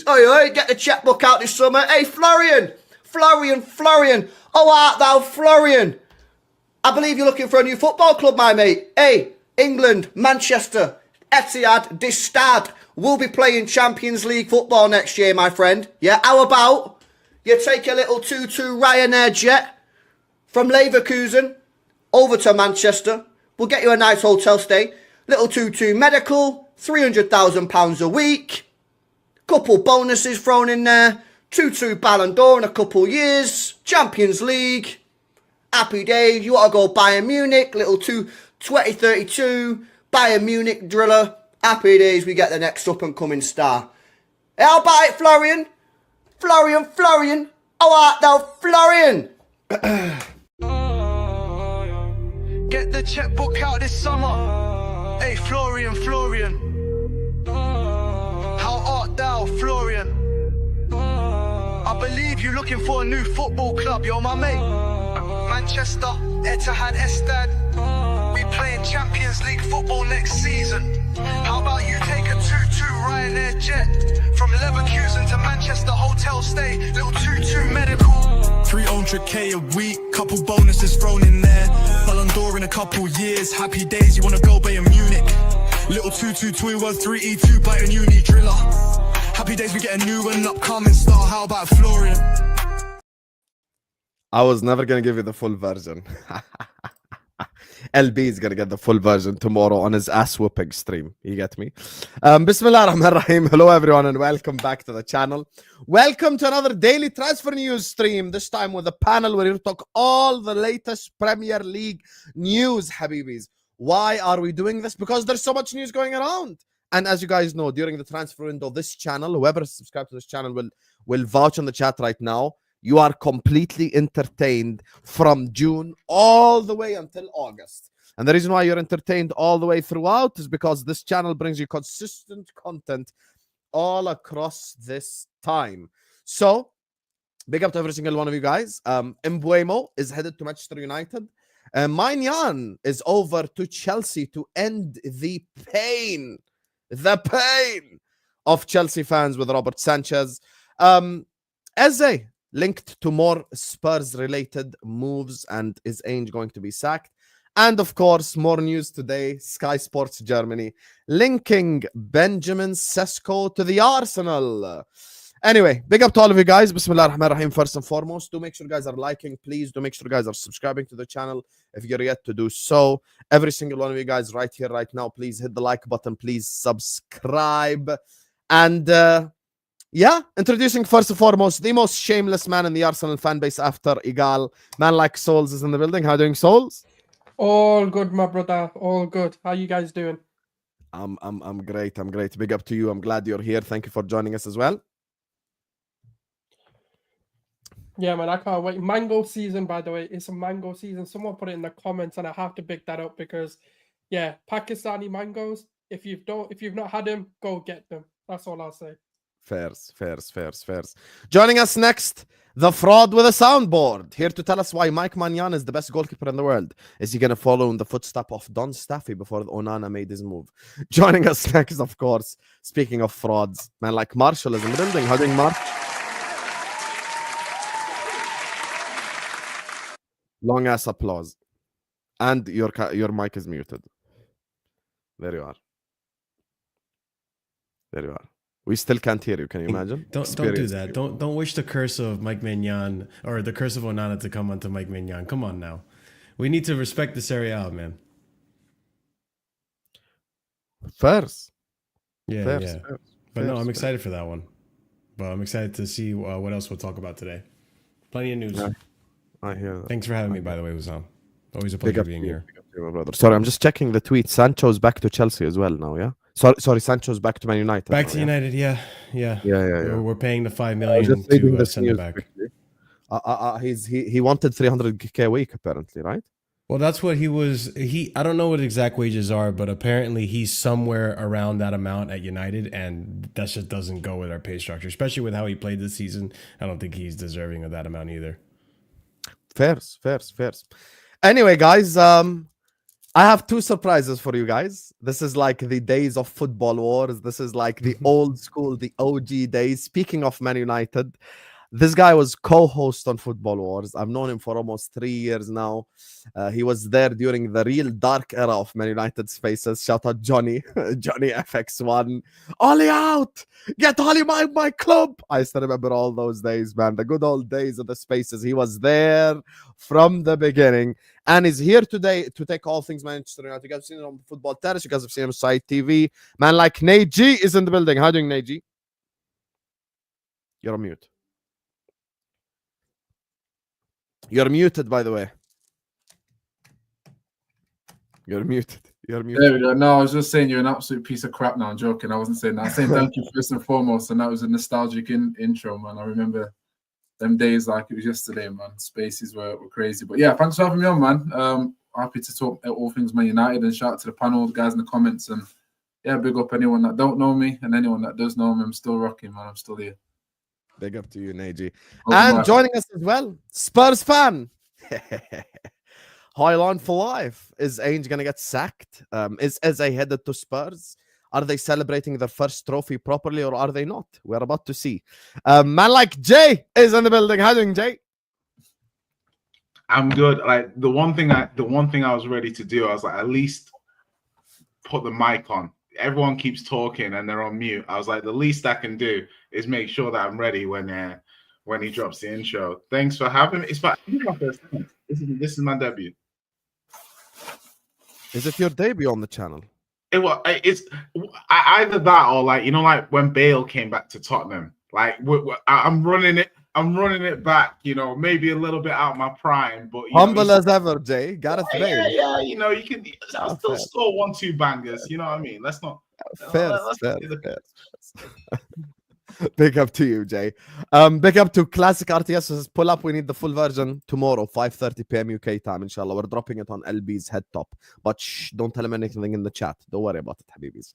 Oi, get the checkbook out this summer. Hey, Florian. Oh, art thou Florian? I believe you're looking for a new football club, my mate. Hey, England, Manchester, Etihad, this Stad will be playing Champions League football next year, my friend. Yeah, how about you take a little 2-2 Ryanair jet from Leverkusen over to Manchester. We'll get you a nice hotel stay. Little 2-2 medical, £300,000 a week. Couple bonuses thrown in there. 2-2 Ballon d'Or in a couple years. Champions League. Happy days. You want to go Bayern Munich. Little 2032 Bayern Munich driller. Happy days. We get the next up and coming star. How about it, Florian? Florian. How art thou, Florian? Get the checkbook out this summer. Hey, Florian. How art thou, Florian? I believe you're looking for a new football club, you're my mate. Manchester, Etihad, Estad. We playing Champions League football next season. How about you take a 2-2 Ryanair jet from Leverkusen to Manchester hotel stay, little 2-2 medical. 300k a week, couple bonuses thrown in there. Ballon d'Or in a couple years, happy days, you wanna go Bayern Munich. Little 2-2 2-1 3-2 Bayern Uni driller. Happy days, we get a new and upcoming star. How about Florian? I was never gonna give you the full version. LB is gonna get the full version tomorrow on his ass whooping stream. You get me? Bismillah ar-Rahman ar-Rahim. Hello everyone and welcome back to the channel. Welcome to another daily transfer news stream. This time with a panel where we talk all the latest Premier League news, Habibis. Why are we doing this? Because there's so much news going around. And as you guys know, during the transfer window, this channel, whoever is subscribed to this channel will vouch on the chat right now. You are completely entertained from June all the way until August. And the reason why you're entertained all the way throughout is because this channel brings you consistent content all across this time. So, big up to every single one of you guys. Mbuemo is headed to Manchester United. Maignan is over to Chelsea to end the pain of Chelsea fans with Robert Sanchez. Eze linked to more Spurs-related moves and is Ainge going to be sacked? And of course, more news today, Sky Sports Germany linking Benjamin Sesko to the Arsenal. Anyway, big up to all of you guys. Bismillah ar-Rahman ar-Rahim first and foremost. Do make sure you guys are liking, please. Do make sure you guys are subscribing to the channel if you're yet to do so. Every single one of you guys right here, right now, please hit the like button. Please subscribe. And yeah, introducing first and foremost, the most shameless man in the Arsenal fan base after Igal. Man like Solz is in the building. How are you doing, Solz? All good, my brother. All good. How you guys doing? I'm great. I'm great. Big up to you. I'm glad you're here. Thank you for joining us as well. Yeah, man, I can't wait. Mango season, by the way. It's a mango season. Someone put it in the comments, and I have to pick that up because, yeah, Pakistani mangoes. If you've not had them, go get them. That's all I'll say. Fairs. Joining us next, the fraud with a soundboard. Here to tell us why Mike Maignan is the best goalkeeper in the world. Is he going to follow in the footsteps of Don Staffy before Onana made his move? Joining us next, of course, speaking of frauds, man like Marshall is in the building. How doing, Mark? Long ass applause. And your mic is muted. There you are. We still can't hear you. Can you imagine? Don't do that. Don't wish the curse of Mike Maignan or the curse of Onana to come onto Mike Maignan. Come on now. We need to respect the Serie A, man. Fairs. Yeah. But no, I'm excited for that one. But I'm excited to see what else we'll talk about today. Plenty of news. Yeah, I hear that. Thanks for having me, by the way, Wissam. Always a pleasure being here. My brother. Sorry, I'm just checking the tweet. Sancho's back to Chelsea as well now, yeah? Sorry, Sancho's back to Man United. Back to United, yeah. We're paying the $5 million to send him back. He wanted 300k a week, apparently, right? Well, that's what he was. I don't know what exact wages are, but apparently he's somewhere around that amount at United, and that just doesn't go with our pay structure, especially with how he played this season. I don't think he's deserving of that amount either. Fairs. Anyway, guys, I have two surprises for you guys. This is like the days of football wars. This is like the old school, the OG days. Speaking of Man United, this guy was co-host on Football Wars. I've known him for almost 3 years now. He was there during the real dark era of Man United's faces. Shout out Johnny, Johnny FX1. Ollie out! Get Ollie my club! I still remember all those days, man. The good old days of the spaces. He was there from the beginning. And is here today to take all things Manchester United. You guys have seen it on Football Terrace. You guys have seen him on Side TV. Man like Neji is in the building. How are you doing, Neji? You're on mute. You're muted, by the way. You're muted. You're muted. There we go. No, I was just saying you're an absolute piece of crap. Now I'm joking. I wasn't saying that. I'm saying thank you first and foremost. And that was a nostalgic intro, man. I remember them days like it was yesterday, man. Spaces were crazy. But yeah, thanks for having me on, man. Happy to talk all things Man United, and shout out to the panel, the guys in the comments. And yeah, big up anyone that don't know me, and anyone that does know me. I'm still rocking, man. I'm still here. Big up to you, Neji. And joining us as well, Spurs fan. Highline for life. Is Ainge going to get sacked? Is Eze headed to Spurs? Are they celebrating their first trophy properly, or are they not? We're about to see. Man like Jay is in the building. How are you doing, Jay? I'm good. Like the one thing I was ready to do, I was like, at least put the mic on. Everyone keeps talking and they're on mute. I was like, the least I can do is make sure that I'm ready when he drops the intro. Thanks for having me. It's my first time. This is my debut. Is it your debut on the channel? It's either that or like when Bale came back to Tottenham. Like I'm running it back. Maybe a little bit out my prime, but humble as ever, Jay. Gareth Bale. Yeah. You can. I'll still score 1-2 bangers. You know what I mean? Let's not. Fair. Big up to you, Jay. Big up to Classic RTS. Says, pull up. We need the full version tomorrow, 5:30 p.m. UK time. Inshallah, we're dropping it on LB's head top. But shh, don't tell him anything in the chat. Don't worry about it, Habibis.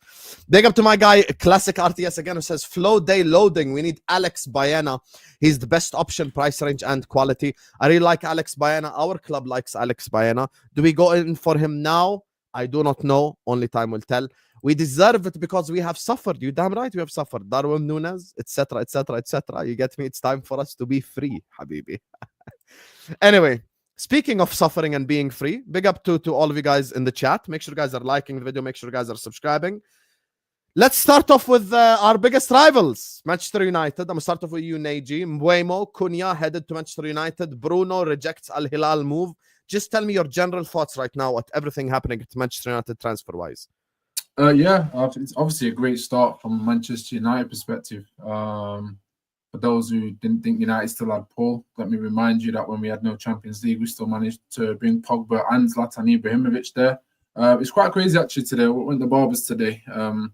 Big up to my guy, Classic RTS again, who says, flow day loading. We need Alex Baena. He's the best option, price range, and quality. I really like Alex Baena. Our club likes Alex Baena. Do we go in for him now? I do not know. Only time will tell. We deserve it because we have suffered. You damn right we have suffered. Darwin Núñez, etc., etc., etc. You get me? It's time for us to be free, Habibi. Anyway, speaking of suffering and being free, big up to all of you guys in the chat. Make sure you guys are liking the video. Make sure you guys are subscribing. Let's start off with our biggest rivals, Manchester United. I'm going to start off with you, Neji. Mbuemo, Cunha headed to Manchester United. Bruno rejects Al Hilal move. Just tell me your general thoughts right now at everything happening at Manchester United transfer-wise. It's obviously a great start from a Manchester United perspective. For those who didn't think United still had Paul, let me remind you that when we had no Champions League, we still managed to bring Pogba and Zlatan Ibrahimovic there. It's quite crazy actually today. I went to Barbers today, and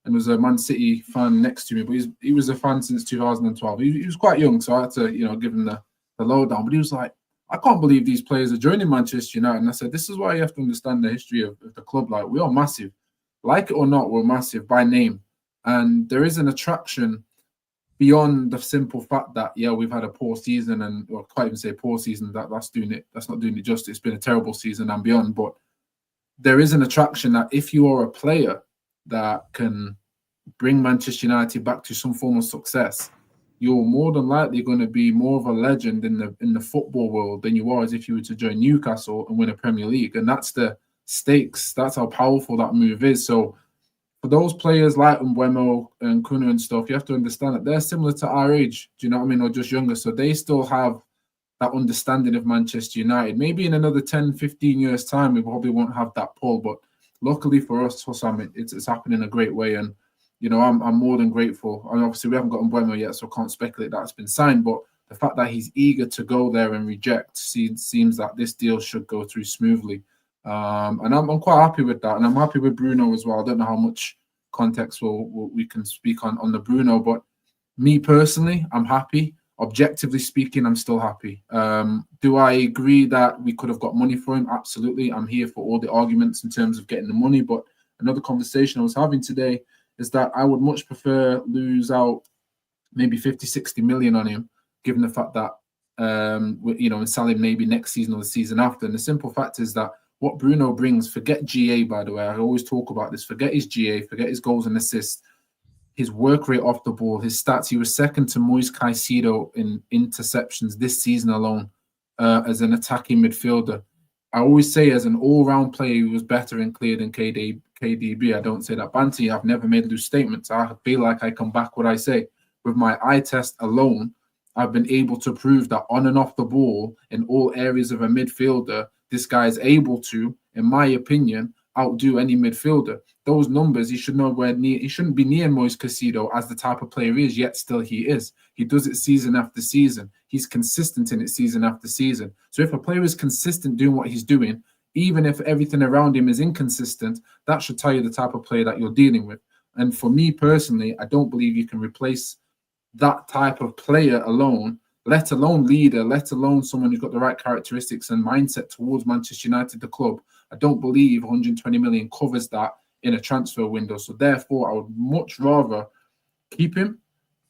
there was a Man City fan next to me, but he was a fan since 2012. He was quite young, so I had to give him the lowdown. But he was like, I can't believe these players are joining Manchester United. And I said, this is why you have to understand the history of the club. Like, we are massive. Like it or not, we're massive by name. And there is an attraction beyond the simple fact that, we've had a poor season, or I can't even say poor season, that's not doing it justice. It's been a terrible season and beyond. But there is an attraction that if you are a player that can bring Manchester United back to some form of success, you're more than likely going to be more of a legend in the football world than you are as if you were to join Newcastle and win a Premier League. And that's the stakes. That's how powerful that move is. So for those players like Mbuemo and Cunha and stuff, you have to understand that they're similar to our age. Do you know what I mean? Or just younger. So they still have that understanding of Manchester United. Maybe in another 10, 15 years' time, we probably won't have that pull. But luckily for us, Hossam, it's happened in a great way. And I'm more than grateful. And obviously, we haven't got Mbuemo yet, so I can't speculate that it's been signed. But the fact that he's eager to go there and reject seems that this deal should go through smoothly. And I'm quite happy with that. And I'm happy with Bruno as well. I don't know how much context we can speak on the Bruno, but me personally, I'm happy. Objectively speaking, I'm still happy. Do I agree that we could have got money for him? Absolutely. I'm here for all the arguments in terms of getting the money. But another conversation I was having today is that I would much prefer lose out maybe 50, 60 million on him, given the fact that, and sell him maybe next season or the season after. And the simple fact is that what Bruno brings, forget GA, by the way, I always talk about this, forget his GA, forget his goals and assists, his work rate off the ball, his stats. He was second to Moise Caicedo in interceptions this season alone as an attacking midfielder. I always say as an all-round player, he was better and clear than KDB. I don't say that banty. I've never made loose statements. I feel like I come back what I say. With my eye test alone, I've been able to prove that on and off the ball, in all areas of a midfielder, this guy is able to, in my opinion, outdo any midfielder. Those numbers, he shouldn't be near Moise Caicedo as the type of player he is, yet still he is. He does it season after season. He's consistent in it season after season. So if a player is consistent doing what he's doing, even if everything around him is inconsistent, that should tell you the type of player that you're dealing with. And for me personally, I don't believe you can replace that type of player alone, let alone leader, let alone someone who's got the right characteristics and mindset towards Manchester United, the club. I don't believe 120 million covers that in a transfer window. So therefore, I would much rather keep him,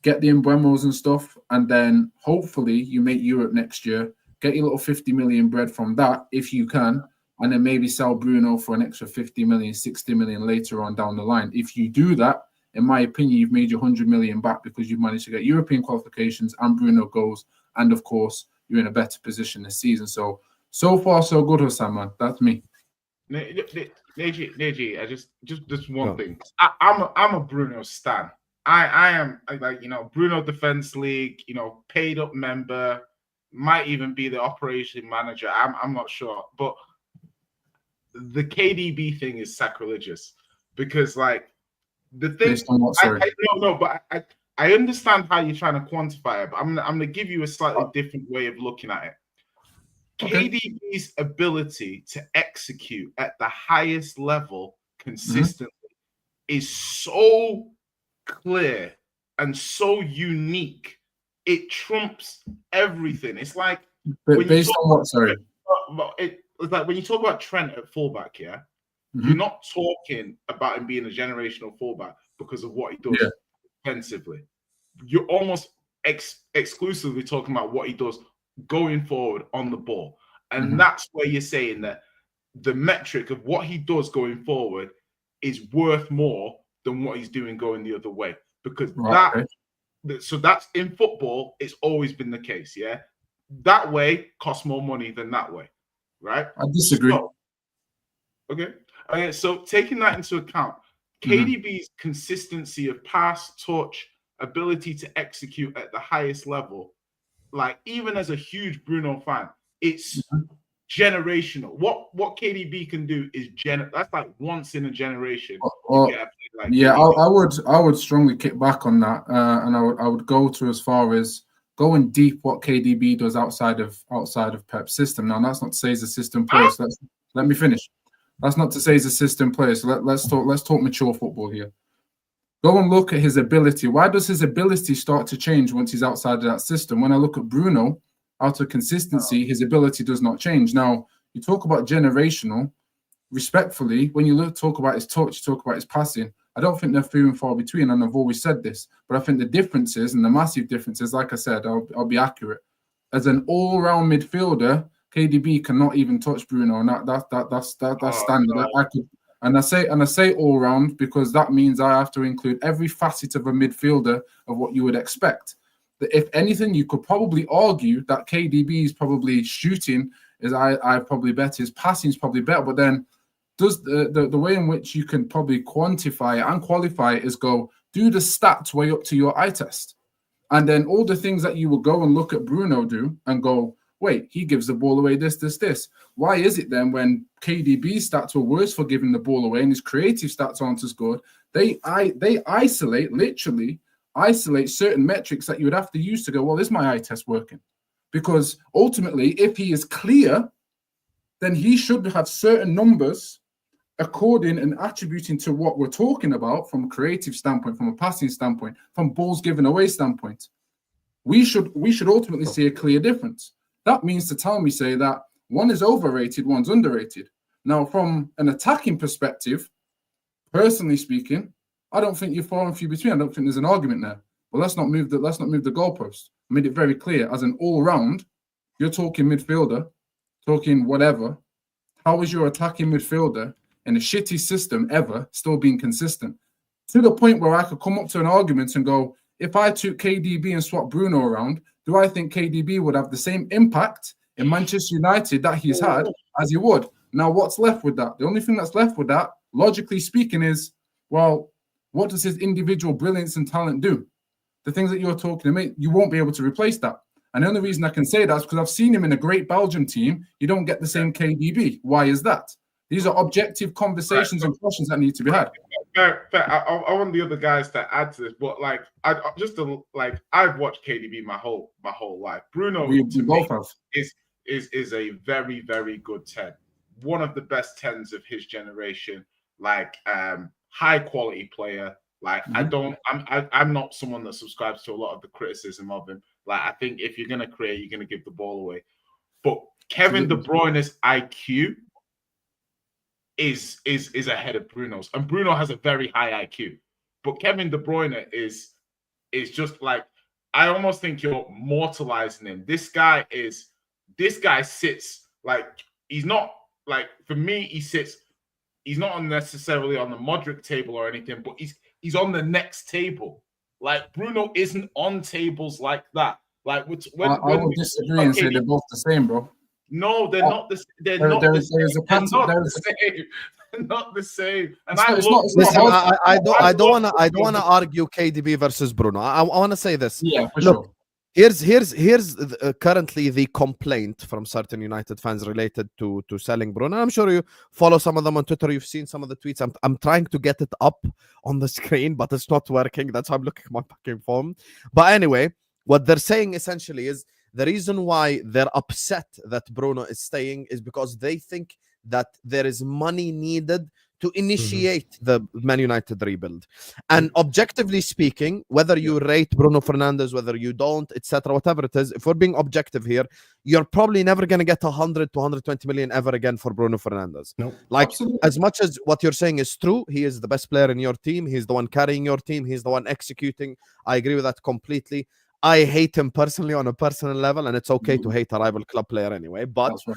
get the Mbuemos and stuff, and then hopefully you make Europe next year, get your little 50 million bread from that if you can, and then maybe sell Bruno for an extra 50 million, 60 million later on down the line. If you do that, in my opinion, you've made your 100 million back because you've managed to get European qualifications and Bruno goes. And of course, you're in a better position this season. So far, so good, Hassan, man. That's me. Neji, just one thing. I'm a Bruno stan. I am like, Bruno Defense League, paid up member, might even be the operation manager. I'm not sure, but the KDB thing is sacrilegious because like the thing. I understand how you're trying to quantify it, but I'm gonna give you a slightly different way of looking at it. Okay. KDB's ability to execute at the highest level consistently is so clear and so unique. It trumps everything. It's like based on what? Sorry, it's like when you talk about Trent at fullback, you're not talking about him being a generational fullback because of what he does defensively. You're almost exclusively talking about what he does going forward on the ball. And that's where you're saying that the metric of what he does going forward is worth more than what he's doing going the other way. Because so that's in football, it's always been the case, That way costs more money than that way, right? I disagree. Okay, so taking that into account, KDB's consistency of pass, touch, ability to execute at the highest level, like even as a huge Bruno fan, it's generational. What KDB can do is that's like once in a generation. I would strongly kick back on that, and I would go to as far as going deep what KDB does outside of Pep's system. Now that's not to say he's a system player. So let me finish. That's not to say he's a system player. So let's talk mature football here. Go and look at his ability. Why does his ability start to change once he's outside of that system? When I look at Bruno, out of consistency, his ability does not change. Now, you talk about generational, respectfully, when you talk about his touch, you talk about his passing, I don't think they're few and far between, and I've always said this, but I think the differences and the massive differences, like I said, I'll be accurate. As an all-round midfielder, KDB cannot even touch Bruno, and that's standard. And I say all round because that means I have to include every facet of a midfielder of what you would expect. That if anything, you could probably argue that KDB is probably shooting is I probably better, his passing is probably better, but then does the way in which you can probably quantify it and qualify it is go do the stats way up to your eye test, and then all the things that you will go and look at Bruno do and go, wait, he gives the ball away this. Why is it then when KDB's stats were worse for giving the ball away and his creative stats aren't as good, they literally isolate certain metrics that you would have to use to go, well, is my eye test working? Because ultimately, if he is clear, then he should have certain numbers according and attributing to what we're talking about from a creative standpoint, from a passing standpoint, from balls given away standpoint. We should ultimately see a clear difference. That means to tell me, say that one is overrated, one's underrated. Now, from an attacking perspective, personally speaking, I don't think you're far and few between. I don't think there's an argument there. But let's not move the goalpost. I made it very clear. As an all-round, you're talking midfielder, talking whatever, how is your attacking midfielder in a shitty system ever still being consistent? To the point where I could come up to an argument and go, if I took KDB and swapped Bruno around, do I think KDB would have the same impact in Manchester United that he's had as he would? Now, what's left with that? The only thing that's left with that, logically speaking, is, well, what does his individual brilliance and talent do? The things that you're talking about, you won't be able to replace that. And the only reason I can say that is because I've seen him in a great Belgium team. You don't get the same KDB. Why is that? These are objective conversations and questions that need to be had. Fair. I want the other guys to add to this, but like, I've watched KDB my whole life. Bruno We both have. is a very, very good 10. One of the best 10s of his generation. Like, high quality player. Like, I'm not someone that subscribes to a lot of the criticism of him. Like, I think if you're gonna create, you're gonna give the ball away. But Kevin De Bruyne's IQ is ahead of Bruno's, and Bruno has a very high IQ. But Kevin De Bruyne is just like, I almost think you're mortalizing him. This guy sits like, he's not like, for me, he's not necessarily on the Modric table or anything, but he's on the next table. Like, Bruno isn't on tables like that. Like, I would disagree and say they're both the same, bro. No, they're not the same. They're not the same. And I don't want to argue KDB versus Bruno. I want to say this. Yeah, for Look, sure. Here's currently the complaint from certain United fans related to selling Bruno. I'm sure you follow some of them on Twitter. You've seen some of the tweets. I'm trying to get it up on the screen, but it's not working. That's why I'm looking at my fucking phone. But anyway, what they're saying essentially is the reason why they're upset that Bruno is staying is because they think that there is money needed to initiate the Man United rebuild. And objectively speaking, whether you rate Bruno Fernandes, whether you don't, etc., whatever it is, if we're being objective here, you're probably never going to get 100 to 120 million ever again for Bruno Fernandes. Nope. Like, Absolutely. as much as what you're saying is true, he is the best player in your team. He's the one carrying your team. He's the one executing. I agree with that completely. I hate him personally on a personal level, and it's okay to hate a rival club player anyway. But Right.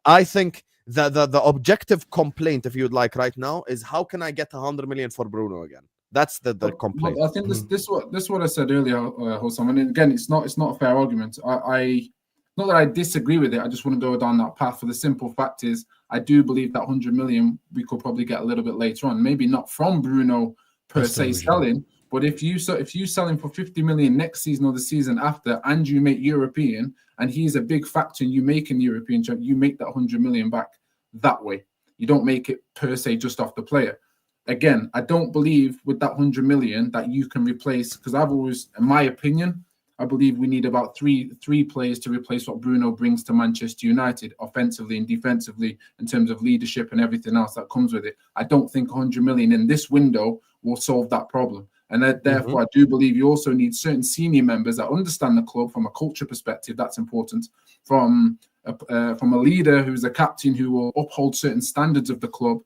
I think the objective complaint, if you'd like, right now is how can I get 100 million for Bruno again? That's the complaint. I think this what I said earlier, Hossam. And again, it's not a fair argument. I not that I disagree with it. I just want to go down that path. For the simple fact is, I do believe that 100 million we could probably get a little bit later on. Maybe not from Bruno per se selling, but if you sell him for 50 million next season or the season after, and you make European, and he's a big factor in you making the European champ, you make that 100 million back that way. You don't make it per se just off the player. Again, I don't believe with that 100 million that you can replace, because I've always, in my opinion, I believe we need about three players to replace what Bruno brings to Manchester United offensively and defensively in terms of leadership and everything else that comes with it. I don't think 100 million in this window will solve that problem. And therefore, I do believe you also need certain senior members that understand the club from a culture perspective. That's important. From a leader who's a captain who will uphold certain standards of the club.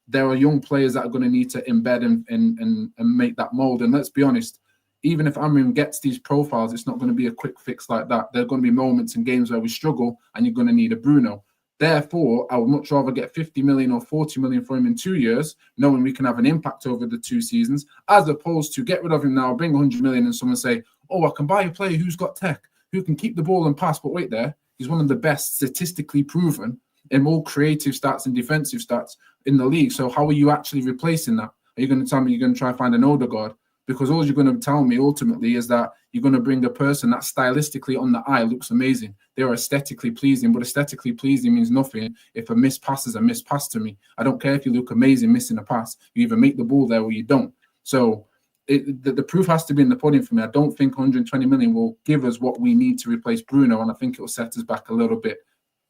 There are young players that are going to need to embed and make that mold. And let's be honest, even if Amrin gets these profiles, it's not going to be a quick fix like that. There are going to be moments in games where we struggle and you're going to need a Bruno. Therefore, I would much rather get 50 million or 40 million for him in 2 years, knowing we can have an impact over the 2 seasons, as opposed to get rid of him now, bring 100 million and someone say, oh, I can buy a player who's got tech, who can keep the ball and pass. But wait there, he's one of the best statistically proven in all creative stats and defensive stats in the league. So how are you actually replacing that? Are you going to tell me you're going to try and find an Odegaard? Because all you're going to tell me ultimately is that you're going to bring a person that stylistically on the eye looks amazing. They're aesthetically pleasing, but aesthetically pleasing means nothing if a missed pass is a missed pass to me. I don't care if you look amazing missing a pass. You either make the ball there or you don't. So the proof has to be in the pudding for me. I don't think 120 million will give us what we need to replace Bruno, and I think it will set us back a little bit.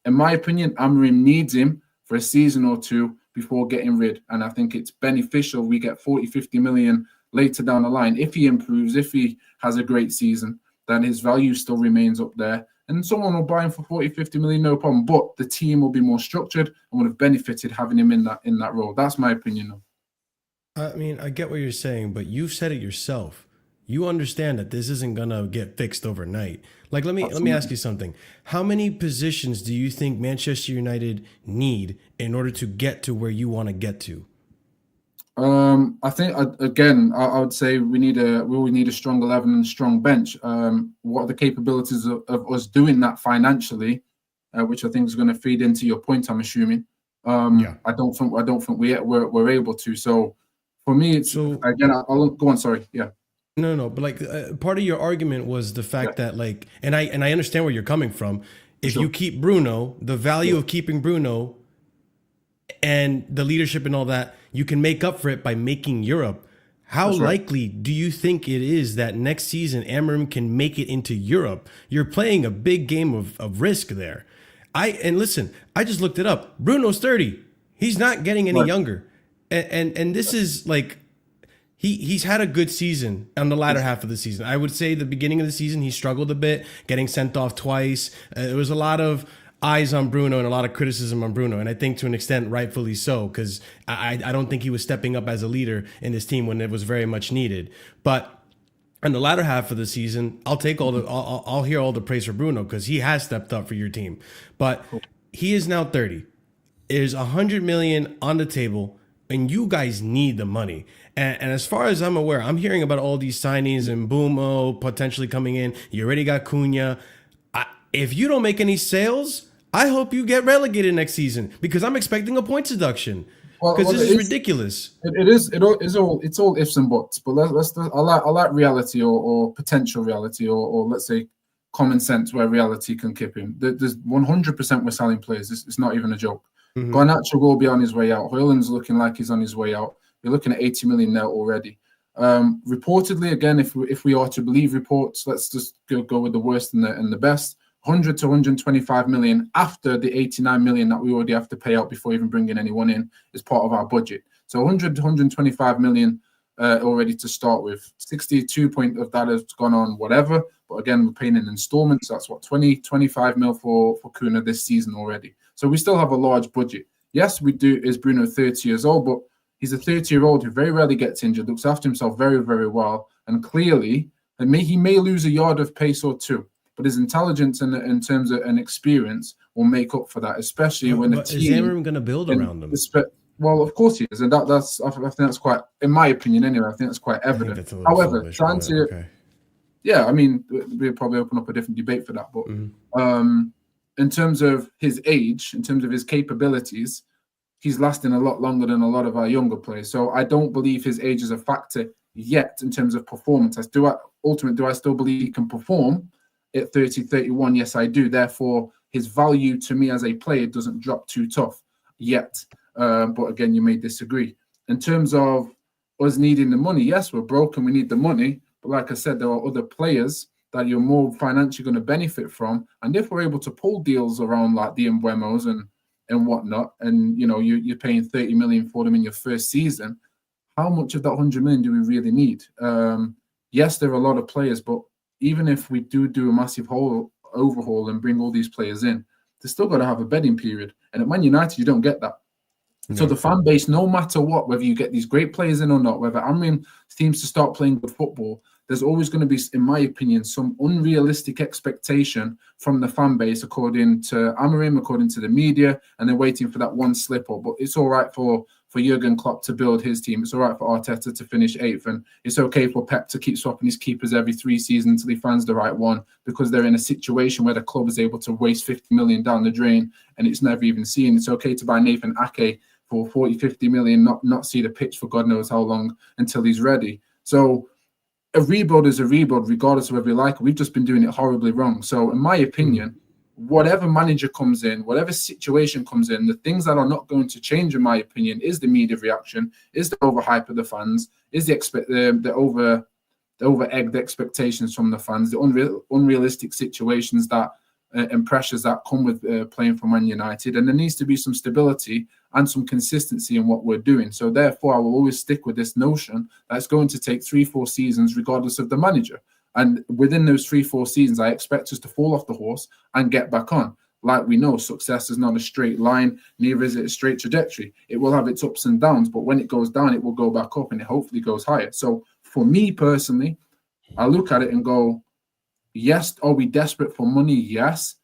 In my opinion, Amorim needs him for a season or two before getting rid. And I think it's beneficial we get 40, 50 million later down the line. If he improves, if he has a great season, then his value still remains up there. And someone will buy him for 40, 50 million, no problem. But the team will be more structured and would have benefited having him in that role. That's my opinion, though. I mean, I get what you're saying, but you've said it yourself. you understand that this isn't gonna get fixed overnight. Like, let me ask you something. How many positions do you think Manchester United need in order to get to where you want to get to? I think again, I would say we will need a strong 11 and strong bench. What are the capabilities of us doing that financially, which I think is going to feed into your point, I'm assuming. I don't think we're able to. So for me, it's again. I'll go on. Sorry. Yeah. No. But like part of your argument was the fact that like, and I understand where you're coming from. If you keep Bruno, the value of keeping Bruno and the leadership and all that, you can make up for it by making Europe. How likely do you think it is that next season Amorim can make it into Europe? You're playing a big game of risk there. And listen, I just looked it up. Bruno's 30. He's not getting any younger. And this is like, he's had a good season on the latter half of the season. I would say the beginning of the season, he struggled a bit, getting sent off twice. There was a lot of eyes on Bruno and a lot of criticism on Bruno. And I think to an extent, rightfully so, because I don't think he was stepping up as a leader in this team when it was very much needed. But in the latter half of the season, I'll hear all the praise for Bruno because he has stepped up for your team. But he is now 30. There's 100 million on the table, and you guys need the money. And as far as I'm aware, I'm hearing about all these signings and Mbuemo potentially coming in. You already got Cunha. If you don't make any sales, I hope you get relegated next season because I'm expecting a points deduction because this is ridiculous. It's all ifs and buts. But I like reality or potential reality or let's say common sense where reality can keep him. There's 100% we're selling players. It's not even a joke. Garnacho will be on his way out. Højlund's looking like he's on his way out. You're looking at 80 million now already. Reportedly, again, if we are to believe reports, let's just go with the worst and the best. 100 to 125 million after the 89 million that we already have to pay out before even bringing anyone in is part of our budget. So 100 to 125 million already to start with. 62 of that has gone on whatever. But again, we're paying in installments. That's what, 25 mil for Cunha this season already. So we still have a large budget. Yes, we do. Is Bruno 30 years old? But he's a 30-year-old who very rarely gets injured, looks after himself very, very well. And clearly, he may lose a yard of pace or two. But his intelligence and in terms of an experience will make up for that, especially when the team is Amorim going to build around them. Well, of course he is, and I think that's quite, in my opinion, anyway. I think that's quite evident. However, I mean, we'll probably open up a different debate for that. But in terms of his age, in terms of his capabilities, he's lasting a lot longer than a lot of our younger players. So I don't believe his age is a factor yet in terms of performance. Do I still believe he can perform at 30, 31? Yes, I do. Therefore, his value to me as a player doesn't drop too tough yet. But again, you may disagree. In terms of us needing the money, yes, we're broke and we need the money. But like I said, there are other players that you're more financially going to benefit from. And if we're able to pull deals around like the Mbuemos and whatnot, and you're paying 30 million for them in your first season, how much of that 100 million do we really need? Yes, there are a lot of players, but even if we do a massive overhaul and bring all these players in, they're still got to have a bedding period. And at Man United, you don't get that. No. So the fan base, no matter what, whether you get these great players in or not, whether Amorim seems to start playing good football, there's always going to be, in my opinion, some unrealistic expectation from the fan base, according to Amorim, according to the media, and they're waiting for that one slip-up. But it's all right for Jurgen Klopp to build his team. It's all right for Arteta to finish 8th. And it's okay for Pep to keep swapping his keepers every 3 seasons until he finds the right one, because they're in a situation where the club is able to waste 50 million down the drain and it's never even seen. It's okay to buy Nathan Ake for 40, 50 million, not see the pitch for God knows how long until he's ready. So a rebuild is a rebuild, regardless of whether you like it. We've just been doing it horribly wrong. So in my opinion, whatever manager comes in, whatever situation comes in, the things that are not going to change, in my opinion, is the media reaction, is the overhype of the fans, is the over-egged expectations from the fans, the unrealistic situations that and pressures that come with playing for Man United. And there needs to be some stability and some consistency in what we're doing. So therefore, I will always stick with this notion that it's going to take 3-4 seasons regardless of the manager. And within those 3-4 seasons, I expect us to fall off the horse and get back on. Like we know, success is not a straight line, neither is it a straight trajectory. It will have its ups and downs, but when it goes down, it will go back up and it hopefully goes higher. So for me personally, I look at it and go, yes, are we desperate for money? Yes.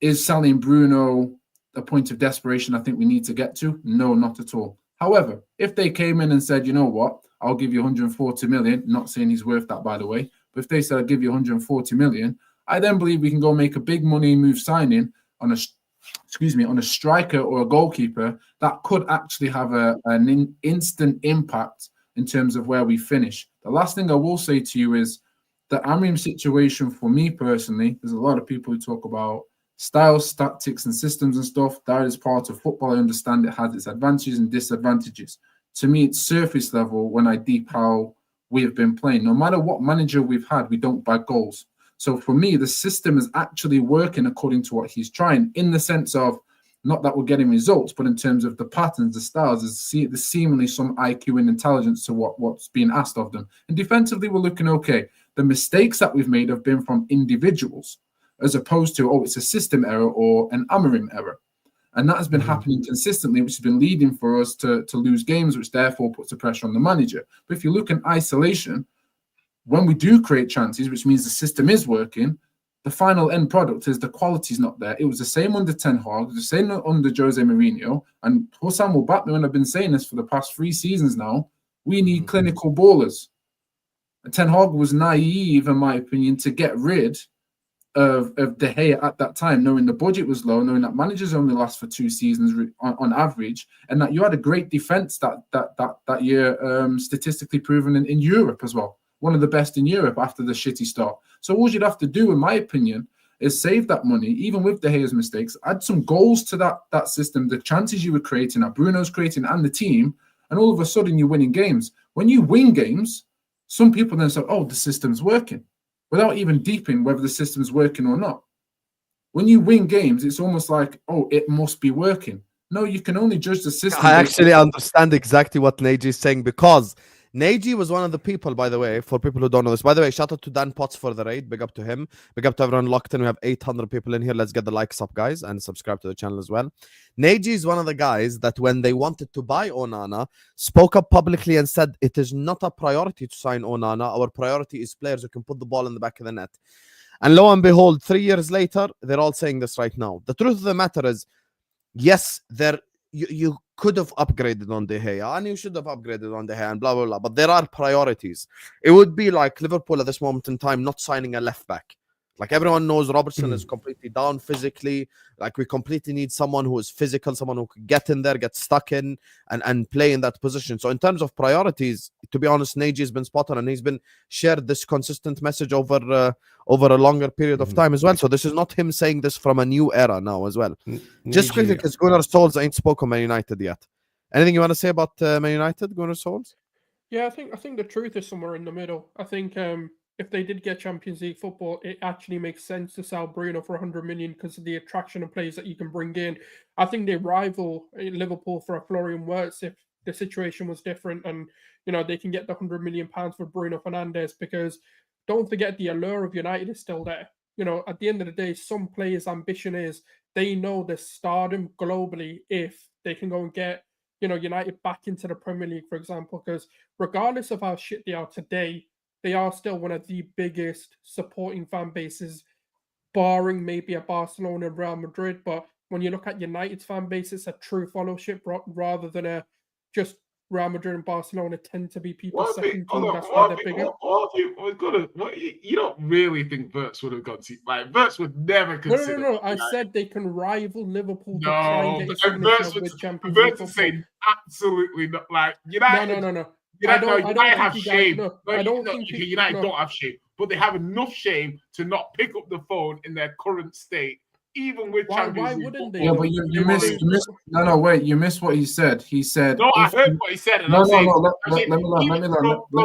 Is selling Bruno a point of desperation I think we need to get to? No, not at all. However, if they came in and said, you know what, I'll give you 140 million, not saying he's worth that, by the way, but if they said I'll give you 140 million, I then believe we can go make a big money move signing on a striker or a goalkeeper that could actually have an instant impact in terms of where we finish. The last thing I will say to you is the Amrim situation for me personally, there's a lot of people who talk about styles, tactics, and systems and stuff. That is part of football. I understand it has its advantages and disadvantages. To me, it's surface level when I deep how we have been playing. No matter what manager we've had, we don't bag goals. So for me, the system is actually working according to what he's trying, in the sense of not that we're getting results, but in terms of the there's seemingly some IQ and intelligence to what's being asked of them. And defensively, we're looking okay. The mistakes that we've made have been from individuals, as opposed to, it's a system error or an Amorim error. And that has been happening consistently, which has been leading for us to lose games, which therefore puts the pressure on the manager. But if you look in isolation, when we do create chances, which means the system is working, the final end product is the quality is not there. It was the same under Ten Hag, the same under Jose Mourinho, and Hossam will back me when I've been saying this for the past 3 seasons now. We need clinical ballers. Ten Hag was naive, in my opinion, to get rid of De Gea at that time, knowing the budget was low, knowing that managers only last for 2 seasons on average, and that you had a great defense that year, statistically proven in Europe as well. One of the best in Europe after the shitty start. So all you'd have to do, in my opinion, is save that money, even with De Gea's mistakes, add some goals to that system, the chances you were creating, that Bruno's creating, and the team, and all of a sudden you're winning games. When you win games, some people then say, the system's working, without even deeping whether the system's working or not. When you win games, it's almost like, it must be working. No, you can only judge the system. I actually understand exactly what Neji is saying, because Neji was one of the people, by the way, for people who don't know this. By the way, shout out to Dan Potts for the raid. Big up to him. Big up to everyone locked in. We have 800 people in here. Let's get the likes up, guys, and subscribe to the channel as well. Neji is one of the guys that when they wanted to buy Onana, spoke up publicly and said, it is not a priority to sign Onana. Our priority is players who can put the ball in the back of the net. And lo and behold, 3 years later, they're all saying this right now. The truth of the matter is, yes, you could have upgraded on De Gea, and you should have upgraded on De Gea, and blah, blah, blah. But there are priorities. It would be like Liverpool at this moment in time not signing a left back. Like, everyone knows Robertson is completely down physically. Like, we completely need someone who is physical, someone who can get in there, get stuck in, and play in that position. So in terms of priorities, to be honest, Neji has been spot on, and he's been shared this consistent message over a longer period of time as well. So this is not him saying this from a new era now as well. Just quickly, because Gunnar Solz ain't spoken Man United yet. Anything you want to say about Man United, Gunnar Solz? Yeah, I think the truth is somewhere in the middle. I think if they did get Champions League football, it actually makes sense to sell Bruno for 100 million because of the attraction of players that you can bring in. I think they rival Liverpool for a Florian Wirtz if the situation was different, and they can get the 100 million pounds for Bruno Fernandes, because don't forget the allure of United is still there. At the end of the day, some players' ambition is they know the stardom globally if they can go and get United back into the Premier League, for example, because regardless of how shit they are today, they are still one of the biggest supporting fan bases, barring maybe a Barcelona and Real Madrid. But when you look at United's fan base, it's a true fellowship rather than a just Real Madrid and Barcelona tend to be people's second team. That's why they're bigger. You don't really think Wirtz would have gone to, like, Wirtz would never consider. No. I said they can rival Liverpool to try and get a with Champions League football. Say absolutely not. Like, United. No. United have shame. United don't have shame, but they have enough shame to not pick up the phone in their current state, even with Champions League. Wouldn't they? Yeah, but you missed. No, wait. You missed what he said. He said. No, I heard what he said. And let me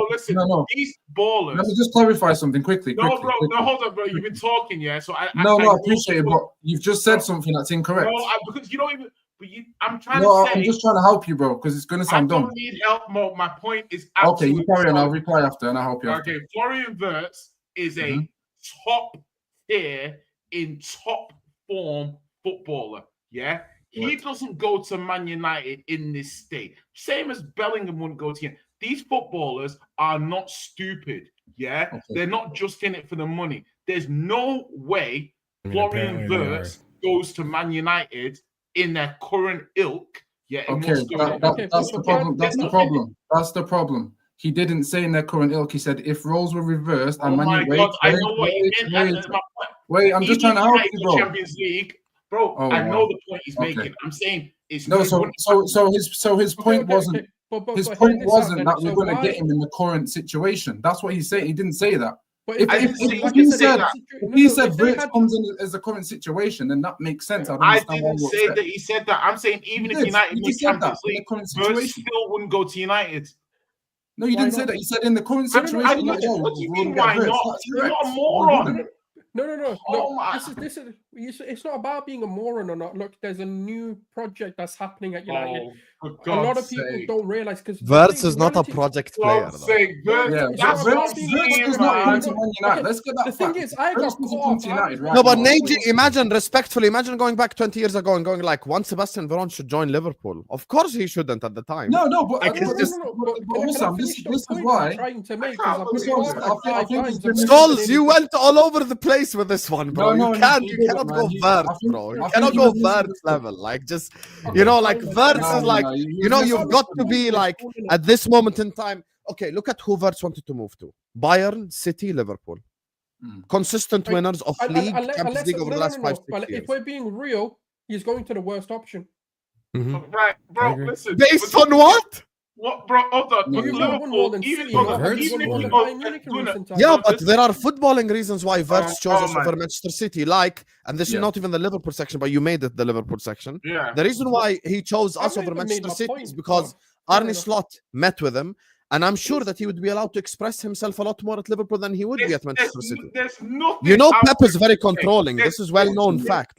listen. These ballers. Let me just clarify something quickly. No, hold on, bro. You've been talking, yeah. So I appreciate it, but you've just said something that's incorrect. No, because you don't even. But I'm just trying to help you, bro, because it's going to sound dumb. I don't need help, Mo. My point is okay. You carry on. I'll reply after, and I'll help you. Okay, Florian Wirtz is a top tier in top form footballer. Yeah, he doesn't go to Man United in this state. Same as Bellingham wouldn't go to him. these footballers are not stupid. Yeah, they're not just in it for the money. There's no way Florian Wirtz goes to Man United in their current ilk. Yeah, that's the problem. That's the problem. He didn't say in their current ilk. He said if roles were reversed and I know what he meant. Wait, I'm just trying to help you, bro. Champions League, bro. I know the point he's making. I'm saying it's no. So his point wasn't. His point wasn't that we're going to get him in the current situation. That's what he's saying. He didn't say that. But if he said Wirtz comes in as the current situation, then that makes sense. I didn't say that he said that. I'm saying even if United make Champions League, Wirtz still wouldn't go to United. No, you didn't say that. You said in the current situation. What do you mean, why not? You're not a moron. No. This is. It's not about being a moron or not. Look, there's a new project that's happening at United. A lot of people don't realize because Wirtz is not a project player. Wirtz is not going to Man United. Let's get that. The thing is, I got caught United. No, but Neji, imagine respectfully, imagine going back 20 years ago and going like, once Sebastian Veron should join Liverpool. Of course, he shouldn't at the time. No, but Osam, this is why. Solz, you went all over the place with this one, bro. You cannot go Wirtz, bro. You cannot go Wirtz level. Like, just, like, Wirtz is like, you've got to be like, at this moment in time, okay, look at who Wirtz wanted to move to. Bayern, City, Liverpool. Consistent winners of league, Champions League over the last 5-6 years. If we're being real, he's going to the worst option. Right, bro, listen. Based on what? What, bro? Hold on. Yeah, but there are footballing reasons why Wirtz chose us over Manchester City. And this is not even the Liverpool section, but you made it the Liverpool section. Yeah. The reason why he chose us over Manchester City is because Arne Slot met with him, and I'm sure that he would be allowed to express himself a lot more at Liverpool than he would be at Manchester City. There's nothing. Pep is very controlling. This is well-known fact.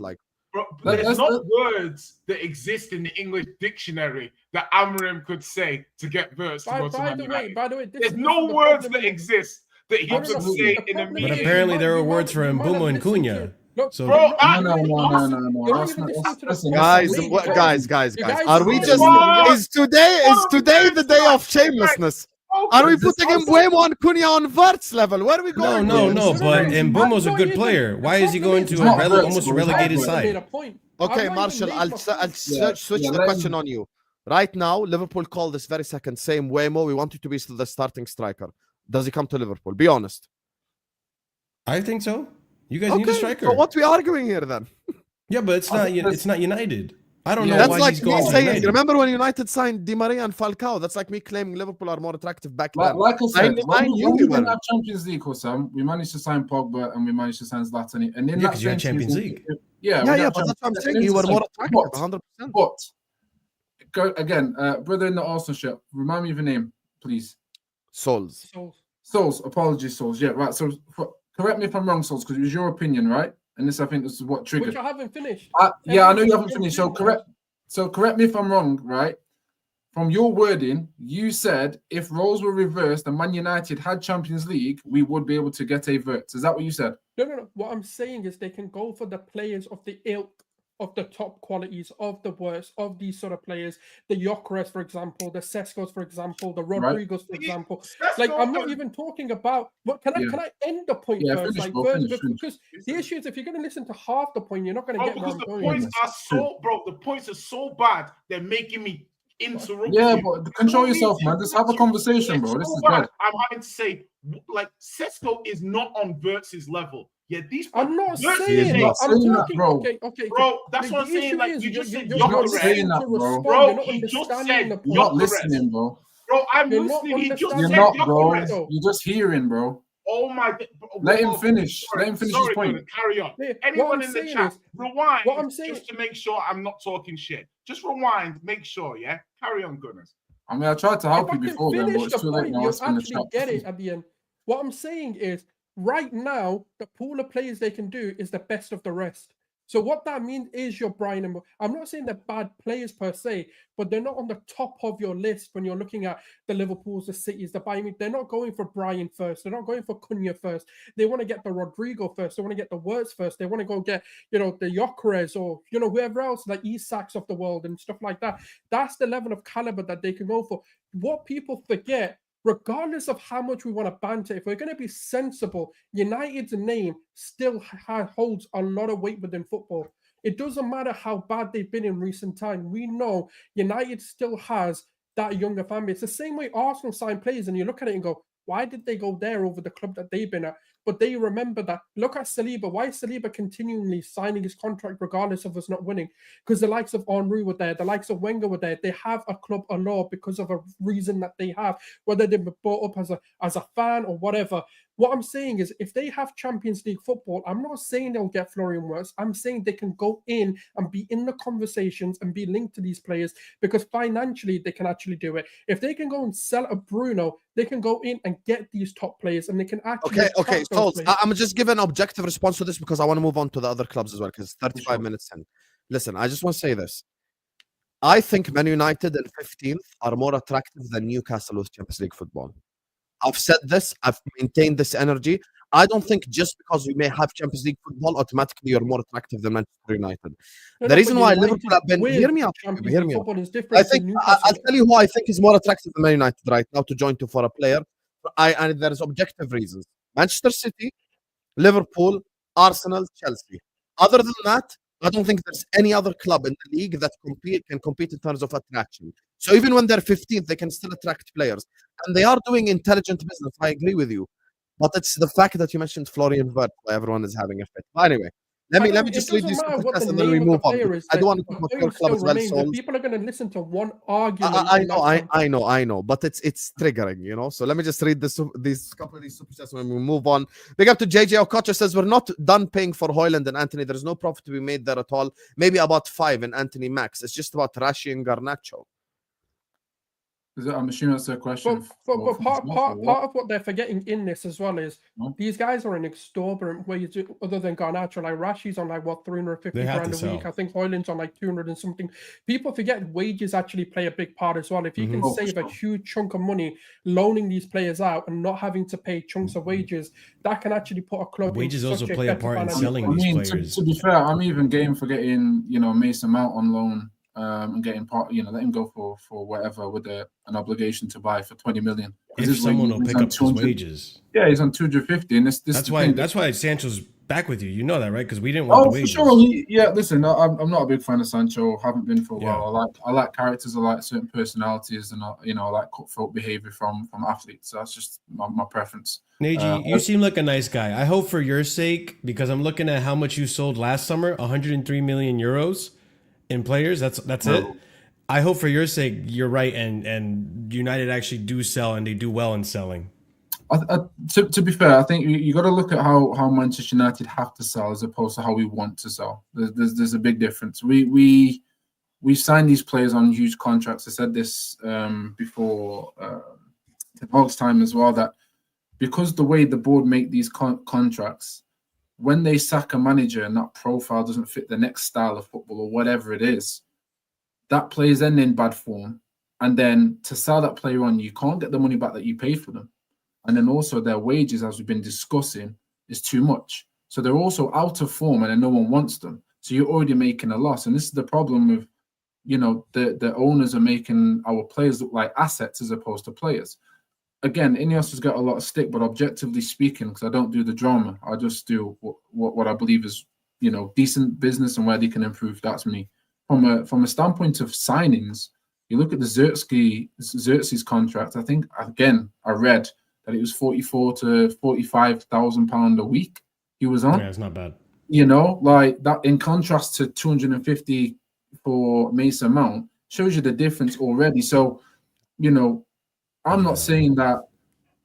Bro, there's no words that exist in the English dictionary that Amorim could say to get Wirtz to go to Man United. By the way, there's no words that exist that he could say in a meeting. But apparently there are words for Mbuemo and Cunha. So no. Guys. Are we just? Is today the day of shamelessness? Are we putting Mbuemo and Cunha on Wirtz level? Where are we going? No. But Mbuemo's a good player. Why is he going to almost relegated side? Okay, Marshall, I'll switch the question on you. Right now, Liverpool call this very second, say Mbuemo, we want you to be the starting striker. Does he come to Liverpool? Be honest. I think so. You guys need a striker. So what we arguing here then? Yeah, but it's not United. I don't know that's why like he's going me saying, United. remember when United signed Di Maria and Falcao? That's like me claiming Liverpool are more attractive back then. Like I said, when we didn't have Champions League, Sam, we managed to sign Pogba and we managed to sign Zlatan. And in because you had Champions League. Yeah, but that's what I'm saying. You were more attractive, 100%. But again, brother in the Arsenal shirt, remind me of your name, please. Solz. Apologies, Solz. Yeah, right. So correct me if I'm wrong, Solz, because it was your opinion, right? And this, I think, this is what triggered. Which I haven't finished. I know you haven't finished. So correct me if I'm wrong, right? From your wording, you said if roles were reversed and Man United had Champions League, we would be able to get a Wirtz. Is that what you said? No. What I'm saying is they can go for the players of the ilk of the top qualities of the worst of these sort of players. The Gyokeres, for example, the Seskos, for example, the Rodrigos, for example. Like, I'm not even talking about. What can I end the point first? Finish. Because the issue is, if you're going to listen to half the point, you're not going to get where I'm going. The points are so bad. They're making me interrupt. Yeah, but control yourself, man. Just have a conversation, bro. This is bad. I'm having to say, like, Sesko is not on Wirtz's level. Yeah, these. I'm not saying that. I'm talking, bro. Okay. Bro, that's what I'm saying. Like, you just said you're not saying that, bro. Bro, he just said you're not listening, bro. Bro, I'm listening. He just you're said not, bro. Gyokeres. You're just hearing, bro. Oh my God. Let him finish. Let him finish his point. Carry on. Yeah, Anyone in the chat, rewind. What I'm saying, just to make sure I'm not talking shit. Just rewind. Make sure. Yeah. Carry on, Gunners. I mean, I tried to help you before, then, but it's too late now. You actually get it at the end. What I'm saying is, right now, the pool of players they can do is the best of the rest. So what that means is your Brian and I'm not saying they're bad players per se, but they're not on the top of your list when you're looking at the Liverpools, the Cities, the Bayern. They're not going for Brian first. They're not going for Cunha first. They want to get the Rodrigo first. They want to get the Wirtz first. They want to go get, the Gyokeres or, whoever else, like Isaks of the world and stuff like that. That's the level of caliber that they can go for. What people forget regardless of how much we want to banter, if we're going to be sensible, United's name still holds a lot of weight within football. It doesn't matter how bad they've been in recent time. We know United still has that younger fan base. It's the same way Arsenal sign players, and you look at it and go, why did they go there over the club that they've been at? But they remember that. Look at Saliba. Why is Saliba continually signing his contract regardless of us not winning? Because the likes of Henry were there. The likes of Wenger were there. They have a club allure because of a reason that they have, whether they've been brought up as a fan or whatever. What I'm saying is, if they have Champions League football, I'm not saying they'll get Florian Wirtz. I'm saying they can go in and be in the conversations and be linked to these players because financially they can actually do it. If they can go and sell a Bruno, they can go in and get these top players and they can actually. Okay, Solz, I'm just giving an objective response to this because I want to move on to the other clubs as well because 35 minutes in. Listen, I just want to say this. I think Man United and 15th are more attractive than Newcastle with Champions League football. I've said this. I've maintained this energy. I don't think just because we may have Champions League football, automatically you're more attractive than Manchester United. The reason why Liverpool have been... Hear me out. Hear me out. I think I'll tell you who I think is more attractive than Man United right now to join to for a player. And there's objective reasons. Manchester City, Liverpool, Arsenal, Chelsea. Other than that, I don't think there's any other club in the league that can compete in terms of attraction. So even when they're 15th, they can still attract players. And they are doing intelligent business. I agree with you. But it's the fact that you mentioned Florian Wirtz, why everyone is having a fit. But anyway, let me just read these super chats and then we move on. I don't want to talk about your club as well. So people are going to listen to one argument. I know, but it's triggering, you know. So let me just read these couple of these super chats when we move on. Big up to JJ Okocha says we're not done paying for Højlund and Anthony. There's no profit to be made there at all. Maybe about 5 in Anthony Max. It's just about Rashi and Garnacho. I'm assuming that's a question. But part of what they're forgetting in this as well is these guys are in exorbitant wages other than Garnacho. Like Rashi's on like what 350 grand a week. I think Højlund's on like 200 and something. People forget wages actually play a big part as well. If you can save a huge chunk of money loaning these players out and not having to pay chunks of wages, that can actually put a club. Wages also play a part in selling these players. To be fair, I'm even game for getting Mason Mount on loan. And getting part, let him go for whatever with an obligation to buy for 20 million. If someone will pick up his wages. Yeah, he's on 250, and that's why Sancho's back with you. You know that, right? Because we didn't want the wages. For sure. Listen, I'm not a big fan of Sancho. Haven't been for a while. I like characters. I like certain personalities, and I like cutthroat behavior from athletes. So that's just my preference. Neji, you seem like a nice guy. I hope for your sake, because I'm looking at how much you sold last summer, 103 million euros. In players, that's it. I hope for your sake you're right, and United actually do sell and they do well in selling. To be fair, I think you got to look at how Manchester United have to sell as opposed to how we want to sell. There's a big difference. We signed these players on huge contracts. I said this before the Hog's time as well, that because the way the board make these contracts, when they sack a manager and that profile doesn't fit the next style of football or whatever it is, that player's then in bad form. And then to sell that player on, you can't get the money back that you paid for them. And then also their wages, as we've been discussing, is too much. So they're also out of form and then no one wants them. So you're already making a loss. And this is the problem with, the owners are making our players look like assets as opposed to players. Again, Ineos has got a lot of stick, but objectively speaking, because I don't do the drama, I just do what I believe is, decent business and where they can improve. That's me. From a standpoint of signings, you look at the Xerxes contract. I think again I read that it was 44 to 45,000 pound a week he was on. Yeah, it's not bad. Like that. In contrast to 250 for Mason Mount, shows you the difference already. So, I'm not saying that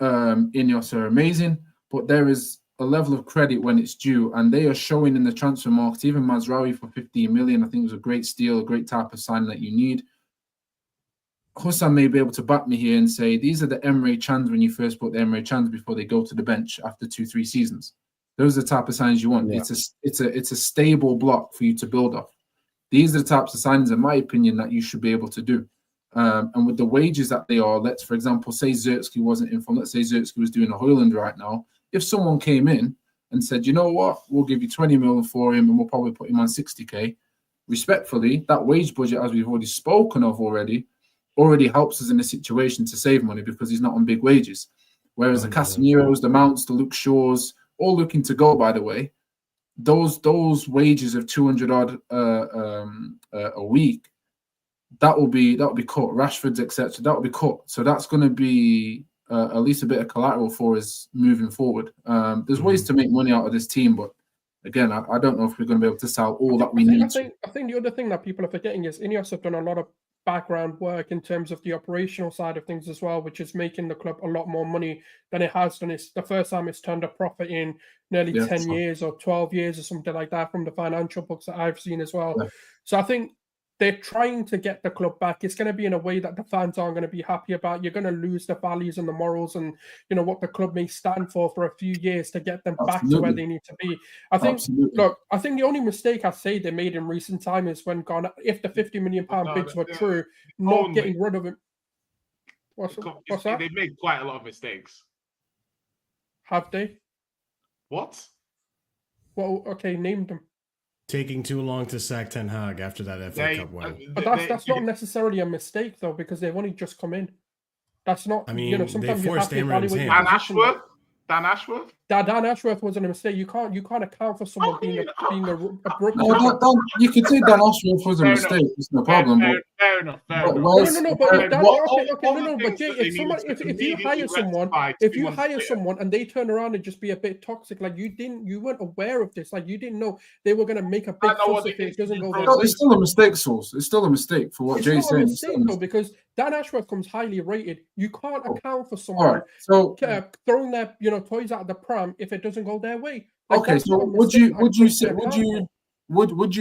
Ineos are amazing, but there is a level of credit when it's due, and they are showing in the transfer market. Even Mazraoui for 15 million, I think was a great steal, a great type of signing that you need. Hussan may be able to back me here and say these are the Emre Cans when you first put the Emre Cans before they go to the bench after 2-3 seasons. Those are the type of signings you want. Yeah. It's a stable block for you to build off. These are the types of signings, in my opinion, that you should be able to do. And with the wages that they are, let's, for example, say Xerxes wasn't in form. Let's say Xerxes was doing a Højlund right now. If someone came in and said, you know what, we'll give you 20 million for him and we'll probably put him on 60K, respectfully, that wage budget, as we've already spoken of already, already helps us in a situation to save money because he's not on big wages. Whereas the 100%. Casemiros, the Mounts, the Luke Shaws, all looking to go, by the way, those wages of 200 odd a week, that will be cut. Rashford's, etc., that will be cut. So that's going to be at least a bit of collateral for us moving forward. There's ways to make money out of this team, but again, I don't know if we're going to be able to sell all that we need. I think the other thing that people are forgetting is Ineos have done a lot of background work in terms of the operational side of things as well, which is making the club a lot more money than it has done. It's the first time it's turned a profit in nearly 10 years or 12 years or something like that from the financial books that I've seen as well. So I think they're trying to get the club back. It's going to be in a way that the fans aren't going to be happy about. You're going to lose the values and the morals and, you know, what the club may stand for a few years to get them back to where they need to be. I think, look, I think the only mistake I say they made in recent time is when if the £50 million bids were true, not getting rid of him. What's that? They've made quite a lot of mistakes. Have they? What? Well, okay, name them. Taking too long to sack Ten Hag after that FA Cup win. But that's not necessarily a mistake, though, because they've only just come in. That's not. I mean, you know, sometimes they you have forced to Amorim's evaluate. hand. Dan Ashworth? Dan Ashworth wasn't a mistake. You can't account for someone being a broken. No, you could say Dan Ashworth was a mistake. It's no problem. Fair enough. But Jay, if you hire someone and they turn around and just be a bit toxic, like you weren't aware of this, like you didn't know they were going to make a big fuss if it doesn't go. No, it's still a mistake, Solz. It's still a mistake for what Jay's saying. It's not a mistake, though, because Dan Ashworth comes highly rated. You can't account for someone throwing their toys out of the pram if it doesn't go their way. Like, okay, so would you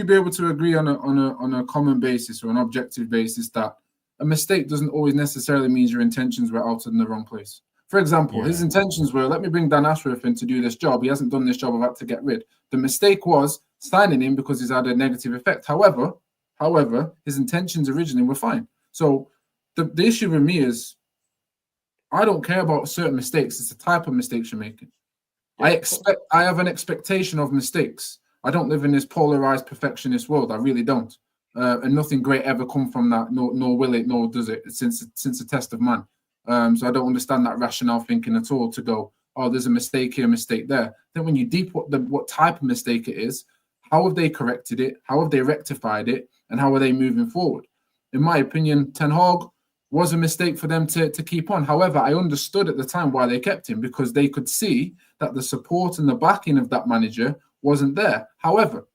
be able to agree on a common basis or an objective basis that a mistake doesn't always necessarily mean your intentions were out in the wrong place? For example, his intentions were, let me bring Dan Ashworth in to do this job. He hasn't done this job. I've had to get rid. The mistake was signing him because he's had a negative effect. However, his intentions originally were fine. So the issue with me is I don't care about certain mistakes. It's the type of mistakes you're making. I have an expectation of mistakes. I don't live in this polarized perfectionist world. I really don't. And nothing great ever come from that, nor will it, nor does it, since the test of man. So I don't understand that rationale thinking at all to go, oh, there's a mistake here, a mistake there. Then when you deep what type of mistake it is, how have they corrected it? How have they rectified it? And how are they moving forward? In my opinion, Ten Hag was a mistake for them to keep on. However, I understood at the time why they kept him, because they could see that the support and the backing of that manager wasn't there. However,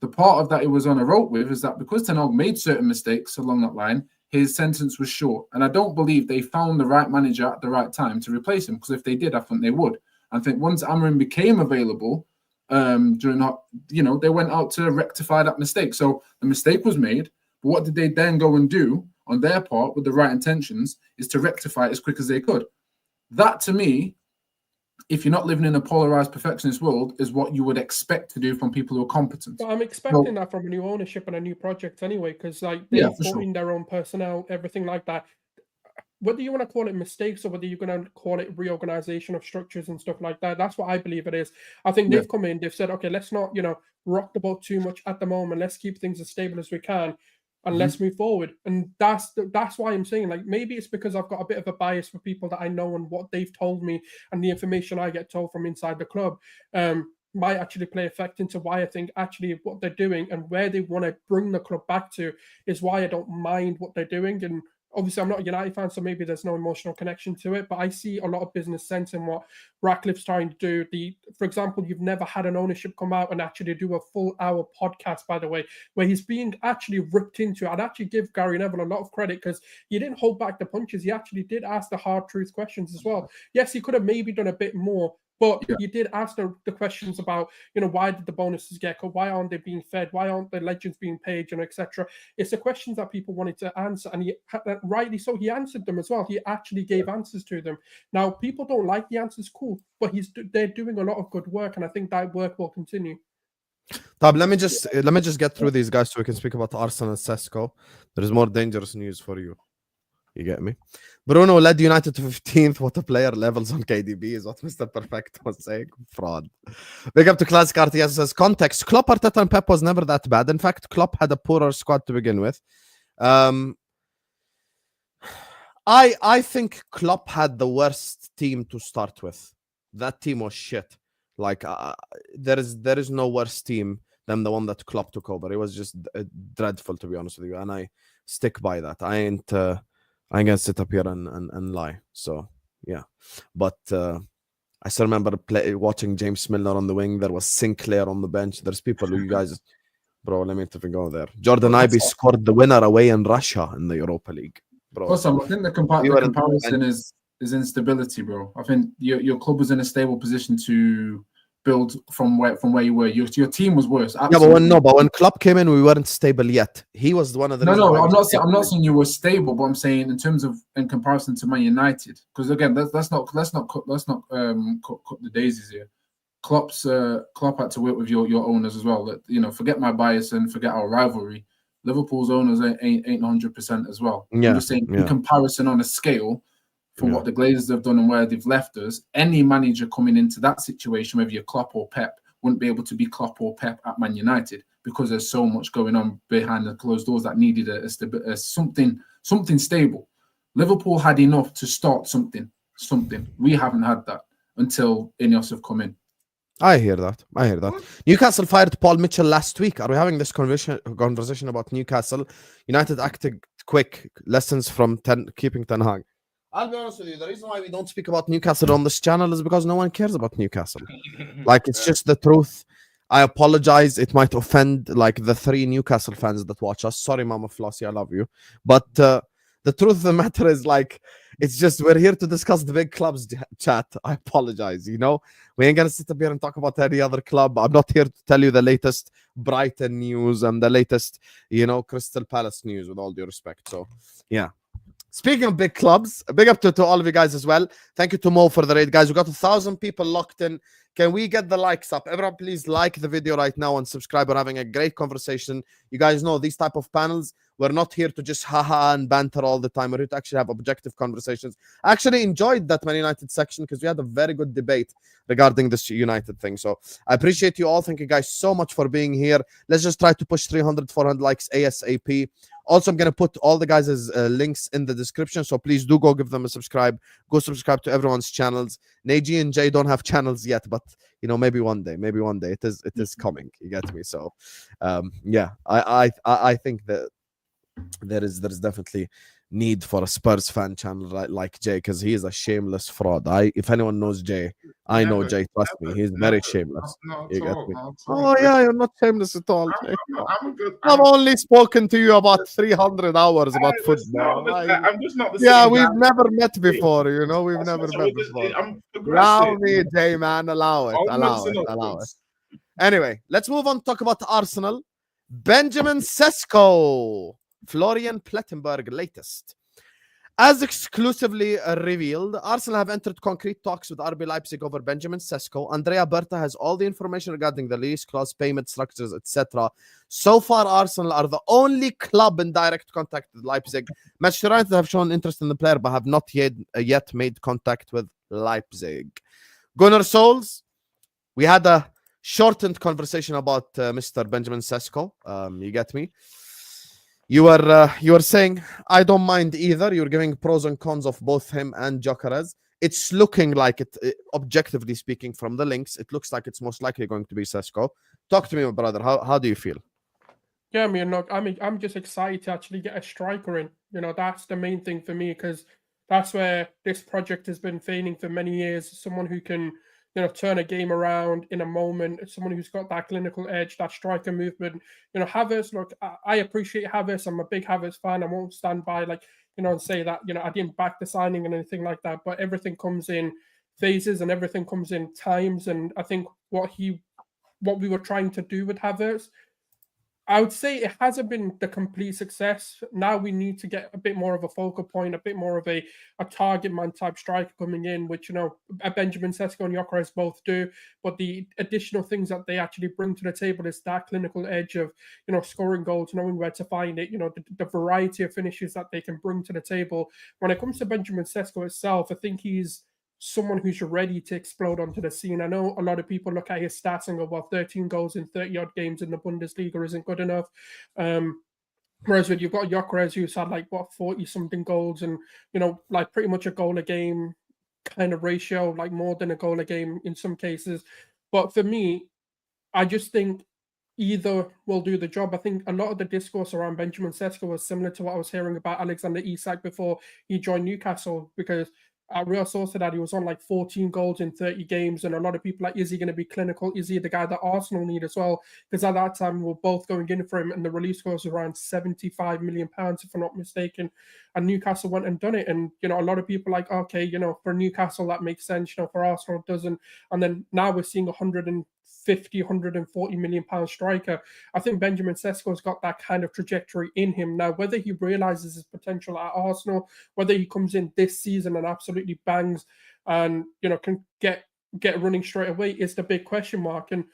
the part of that it was on a rope with is that because Ten Hag made certain mistakes along that line, his sentence was short. And I don't believe they found the right manager at the right time to replace him, because if they did, I think they would. I think once Amorim became available, they went out to rectify that mistake. So the mistake was made, but what did they then go and do on their part with the right intentions is to rectify it as quick as they could. That, to me, if you're not living in a polarized perfectionist world, is what you would expect to do from people who are competent. But I'm expecting that from a new ownership and a new project anyway, because they've put in their own personnel, everything like that. Whether you want to call it mistakes or whether you're going to call it reorganization of structures and stuff like that, that's what I believe it is. I think they've come in, they've said, okay, let's not, rock the boat too much at the moment. Let's keep things as stable as we can. And let's move forward. And that's why I'm saying, like, maybe it's because I've got a bit of a bias for people that I know and what they've told me and the information I get told from inside the club might actually play effect into why I think actually what they're doing and where they want to bring the club back to is why I don't mind what they're doing. And obviously, I'm not a United fan, so maybe there's no emotional connection to it, but I see a lot of business sense in what Ratcliffe's trying to do. For example, you've never had an ownership come out and actually do a full hour podcast, by the way, where he's being actually ripped into. I'd actually give Gary Neville a lot of credit because he didn't hold back the punches. He actually did ask the hard truth questions as well. Yes, he could have maybe done a bit more, but you did ask the questions about, why did the bonuses get cut? Why aren't they being fed? Why aren't the legends being paid? etc. It's the questions that people wanted to answer, and rightly so, he answered them as well. He actually gave answers to them. Now, people don't like the answers, cool, but they're doing a lot of good work, and I think that work will continue. Tab, let me just get through these guys so we can speak about Arsenal and Sesko. There is more dangerous news for you. You get me? Bruno led United to 15th. What a player. Levels on KDB is what Mr. Perfect was saying. Fraud. Big up to Classic RTS. Says context. Klopp, Arteta, and Pep was never that bad. In fact, Klopp had a poorer squad to begin with. I think Klopp had the worst team to start with. That team was shit. Like there is no worse team than the one that Klopp took over. It was just dreadful, to be honest with you, and I stick by that. I ain't gonna sit up here and lie. So yeah, but I still remember watching James Milner on the wing. There was Sinclair on the bench. There's people who you guys, bro. Let me even go there. Jordan Ibe scored the winner away in Russia in the Europa League, bro. Also, I think the comparison is instability, bro. I think your club was in a stable position to build from where you were. Your team was worse. Absolutely. Yeah, but when Klopp came in, we weren't stable yet. He was one of the. No, I'm not saying you were stable, but I'm saying in terms of in comparison to Man United, because again, let's not cut the daisies here. Klopp had to work with your owners as well. Forget my bias and forget our rivalry. Liverpool's owners ain't 100% as well. Yeah, I'm just saying in comparison on a scale. From what the Glazers have done and where they've left us, any manager coming into that situation, whether you're Klopp or Pep, wouldn't be able to be Klopp or Pep at Man United because there's so much going on behind the closed doors that needed something stable. Liverpool had enough to start something. We haven't had that until Ineos have come in. I hear that. Newcastle fired Paul Mitchell last week. Are we having this conversation about Newcastle? United acted quick. Lessons from keeping Ten Hag. I'll be honest with you, the reason why we don't speak about Newcastle on this channel is because no one cares about Newcastle. Like, it's just the truth. I apologize. It might offend, like, the 3 Newcastle fans that watch us. Sorry, Mama Flossie, I love you. But the truth of the matter is, like, it's just we're here to discuss the big clubs, chat. I apologize, We ain't going to sit up here and talk about any other club. I'm not here to tell you the latest Brighton news and the latest, Crystal Palace news, with all due respect. So, yeah. Speaking of big clubs, big up to all of you guys as well. Thank you to Mo for the raid, guys. We got 1,000 people locked in. Can we get the likes up? Everyone, please like the video right now and subscribe. We're having a great conversation. You guys know these type of panels, we're not here to just haha and banter all the time. We're here to actually have objective conversations. I actually enjoyed that Man United section because we had a very good debate regarding this United thing. So I appreciate you all. Thank you guys so much for being here. Let's just try to push 300, 400 likes ASAP. Also, I'm going to put all the guys' links in the description, so please do go give them a subscribe. Go subscribe to everyone's channels. Neji and Jay don't have channels yet, but maybe one day. It is coming. You get me? So, yeah, I think that there's definitely need for a Spurs fan channel like Jay, because he is a shameless fraud. If anyone knows Jay, I know Jay. Trust me, he's very shameless. You get me? Oh yeah, you're not shameless at all. I've only spoken to you about 300 hours about football. I'm just not the same. Yeah, we've never met before. We've never met before. Allow me, Jay, man. Allow it. Anyway, let's move on to talk about Arsenal. Benjamin Sesko. Florian Plettenberg latest. As exclusively revealed, Arsenal have entered concrete talks with RB Leipzig over Benjamin Sesko. Andrea Berta has all the information regarding the lease clause, payment structures, etc. So far, Arsenal are the only club in direct contact with Leipzig. Manchester United have shown interest in the player, but have not yet made contact with Leipzig. Gunnar Solz, we had a shortened conversation about Mr. Benjamin Sesko. You get me? You were saying I don't mind either. You're giving pros and cons of both him and Gyokeres. It's looking like it, objectively speaking, from the links, it looks like it's most likely going to be Sesko. Talk to me, my brother. How do you feel? Yeah, look, I'm just excited to actually get a striker in. That's the main thing for me, because that's where this project has been failing for many years. Someone who can turn a game around in a moment, someone who's got that clinical edge, that striker movement. Havertz, look, I appreciate Havertz. I'm a big Havertz fan. I won't stand by, and say that, I didn't back the signing and anything like that. But everything comes in phases and everything comes in times. And I think what we were trying to do with Havertz, I would say it hasn't been the complete success. Now we need to get a bit more of a focal point, a bit more of a target man type striker coming in, which, Benjamin Sesko and Gyokeres both do. But the additional things that they actually bring to the table is that clinical edge of, scoring goals, knowing where to find it, the variety of finishes that they can bring to the table. When it comes to Benjamin Sesko itself, I think he's someone who's ready to explode onto the scene. I know a lot of people look at his stats and go, well, 13 goals in 30-odd games in the Bundesliga isn't good enough. Whereas when you've got Gyokeres, who's had like 40-something goals and like pretty much a goal a game kind of ratio, like more than a goal a game in some cases. But for me, I just think either will do the job. I think a lot of the discourse around Benjamin Sesko was similar to what I was hearing about Alexander Isak before he joined Newcastle, because at Real Sociedad, he was on like 14 goals in 30 games, and a lot of people like, is he going to be clinical? Is he the guy that Arsenal need as well? Because at that time, we were both going in for him, and the release was around £75 million, if I'm not mistaken. And Newcastle went and done it. And, a lot of people like, okay, for Newcastle, that makes sense. For Arsenal, it doesn't. And then now we're seeing 140 million pound striker. I think Benjamin Sesko's got that kind of trajectory in him now. Whether he realizes his potential at Arsenal, whether he comes in this season and absolutely bangs and can get running straight away is the big question mark. And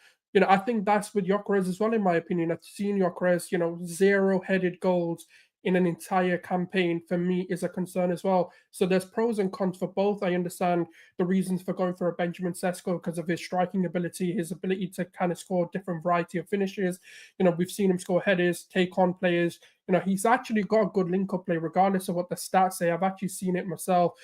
I think that's with Gyokeres as well, in my opinion. I've seen Gyokeres, 0-headed goals in an entire campaign, for me, is a concern as well. So there's pros and cons for both. I understand the reasons for going for a Benjamin Sesko because of his striking ability, his ability to kind of score a different variety of finishes. We've seen him score headers, take on players. He's actually got a good link-up play, regardless of what the stats say. I've actually seen it myself.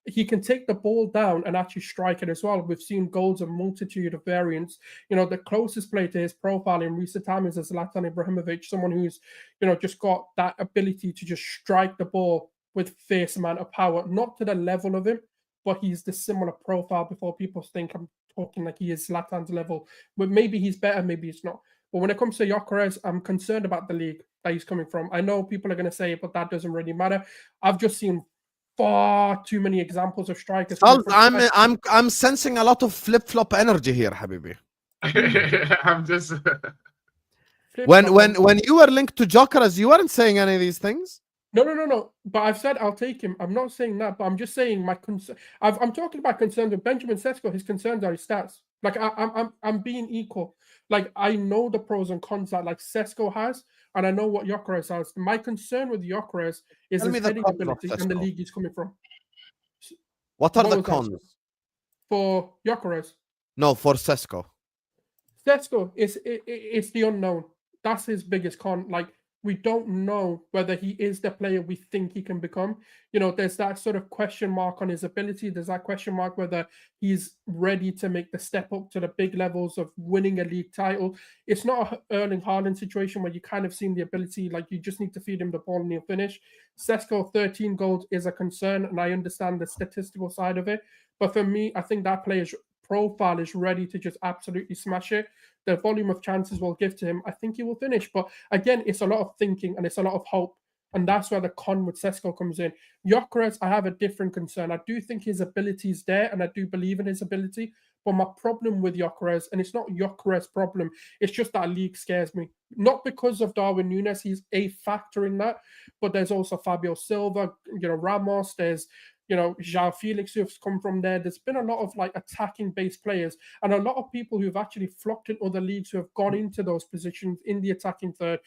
He can take the ball down and actually strike it as well. We've seen goals of multitude of variants. The closest player to his profile in recent times is Zlatan Ibrahimovic, someone who's, just got that ability to just strike the ball with fierce amount of power, not to the level of him, but he's the similar profile before people think I'm talking like he is Zlatan's level. But maybe he's better, maybe he's not. But when it comes to Gyokeres, I'm concerned about the league that he's coming from. I know people are going to say, but that doesn't really matter. I've just seen far too many examples of strikers. I'm sensing a lot of flip-flop energy here, Habibi. I'm just when you were linked to Gyokeres, you weren't saying any of these things. No. But I've said I'll take him. I'm not saying that, but I'm just saying my concern. I'm talking about concerns with Benjamin Sesko. His concerns are his stats. Like I'm being equal. Like I know the pros and cons that like Sesko has, and I know what Gyokeres has. My concern with Gyokeres is his heading ability and the league he's coming from. What are the cons for Gyokeres? No, for Sesko. Sesko is it's the unknown. That's his biggest con. Like we don't know whether he is the player we think he can become. There's that sort of question mark on his ability. There's that question mark whether he's ready to make the step up to the big levels of winning a league title. It's not an Erling Haaland situation where you kind of seen the ability, like you just need to feed him the ball and he'll finish. Sesko, 13 goals is a concern, and I understand the statistical side of it. But for me, I think that player's profile is ready to just absolutely smash it. The volume of chances we'll give to him, I think he will finish. But again, it's a lot of thinking and it's a lot of hope. And that's where the con with Sesko comes in. Gyokeres, I have a different concern. I do think his ability is there, and I do believe in his ability. But my problem with Gyokeres, and it's not Gyokeres' problem, it's just that league scares me. Not because of Darwin Núñez, he's a factor in that, but there's also Fabio Silva, Ramos, there's João Felix who's come from there. There's been a lot of like attacking based players and a lot of people who've actually flocked in other leagues who have gone into those positions in the attacking third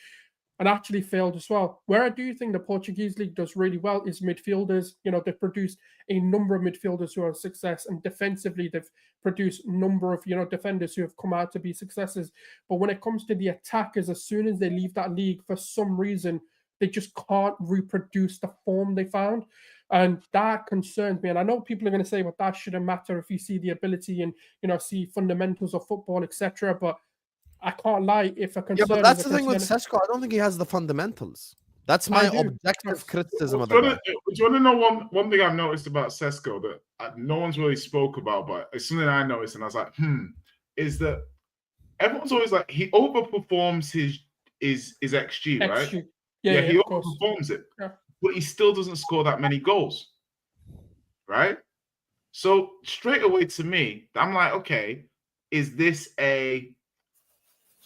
and actually failed as well. Where I do think the Portuguese league does really well is midfielders. They've produced a number of midfielders who are a success, and defensively they've produced a number of defenders who have come out to be successes. But when it comes to the attackers, as soon as they leave that league, for some reason they just can't reproduce the form they found. And that concerns me. And I know people are going to say, well, that shouldn't matter if you see the ability and, see fundamentals of football, etc. But I can't lie. If a concern, but that's the thing with Sesko. I don't think he has the fundamentals. That's my objective criticism of the guy. Do you want to know one thing I've noticed about Sesko that no one's really spoke about, but it's something I noticed, and I was like, is that everyone's always like, he overperforms his XG, right? Yeah, he overperforms it. Yeah. But he still doesn't score that many goals, right? So straight away to me, I'm like, okay, is this a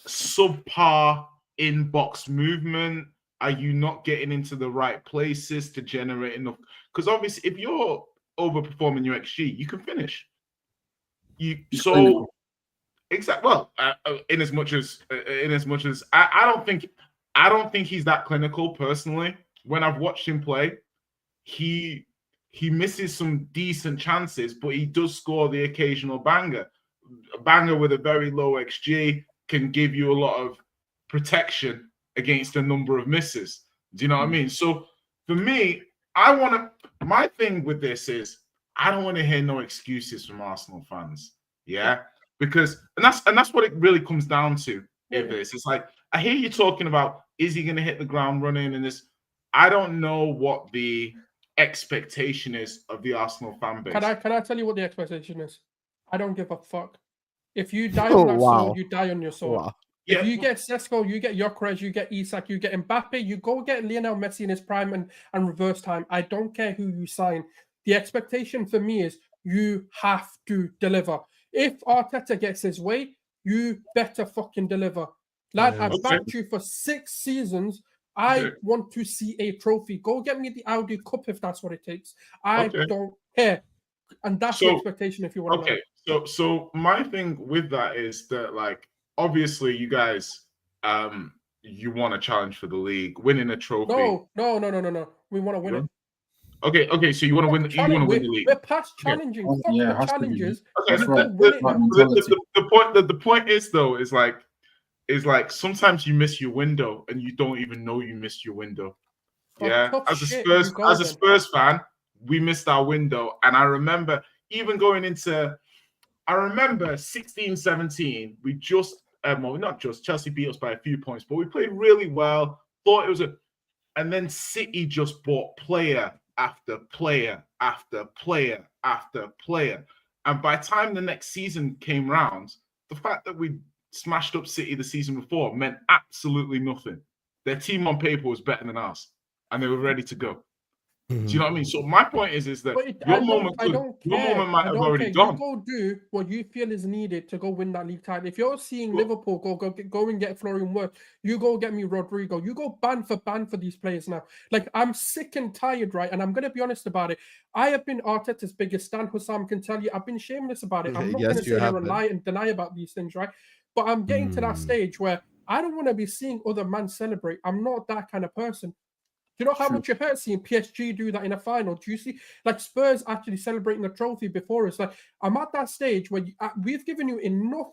subpar in-box movement? Are you not getting into the right places to generate enough? Because obviously, if you're overperforming your XG, you can finish. Exactly. Well, in as much as I don't think he's that clinical personally. When I've watched him play, he misses some decent chances, but he does score the occasional banger. A banger with a very low XG can give you a lot of protection against a number of misses. Do you know what I mean? So for me, my thing with this is I don't want to hear no excuses from Arsenal fans. Yeah. Because and that's what it really comes down to. It's like I hear you talking about is he going to hit the ground running and this. I don't know what the expectation is of the Arsenal fan base. Can I tell you what the expectation is? I don't give a fuck. If you die on that sword, you die on your sword. Wow. If you get Sesko, you get Gyokeres, you get Isak, you get Mbappe, you go get Lionel Messi in his prime and reverse time. I don't care who you sign. The expectation for me is you have to deliver. If Arteta gets his way, you better fucking deliver. Lad, I've backed you for 6 seasons. I want to see a trophy. Go get me the Audi Cup if that's what it takes. I don't care. And that's the expectation if you want to know. So my thing with that is that, like, obviously you guys you want a challenge for the league, winning a trophy. No. We want to win it. Okay, so you want to win the league. We're past challenging. Fuck the challenges. Okay, the point is though, is like sometimes you miss your window and you don't even know you missed your window. Yeah. As a Spurs fan, we missed our window. And I remember even going into 16-17, we just not just Chelsea beat us by a few points, but we played really well. Thought it was and then City just bought player after player after player after player. And by the time the next season came round, the fact that we smashed up City the season before meant absolutely nothing. Their team on paper was better than ours, and they were ready to go. Do you know what I mean? So my point is that your moment might have already gone. You go do what you feel is needed to go win that league title. If you're seeing Liverpool go and get Florian Wirtz, you go get me Rodrigo. You go ban for these players now. Like, I'm sick and tired, right? And I'm going to be honest about it. I have been Arteta's biggest stan. Hussam can tell you, I've been shameless about it. I'm not going to sit here and lie and deny about these things, right? But I'm getting to that stage where I don't want to be seeing other men celebrate. I'm not that kind of person. Do you know how much it hurts seeing PSG do that in a final? Do you see, like, Spurs actually celebrating a trophy before us? Like, I'm at that stage where we've given you enough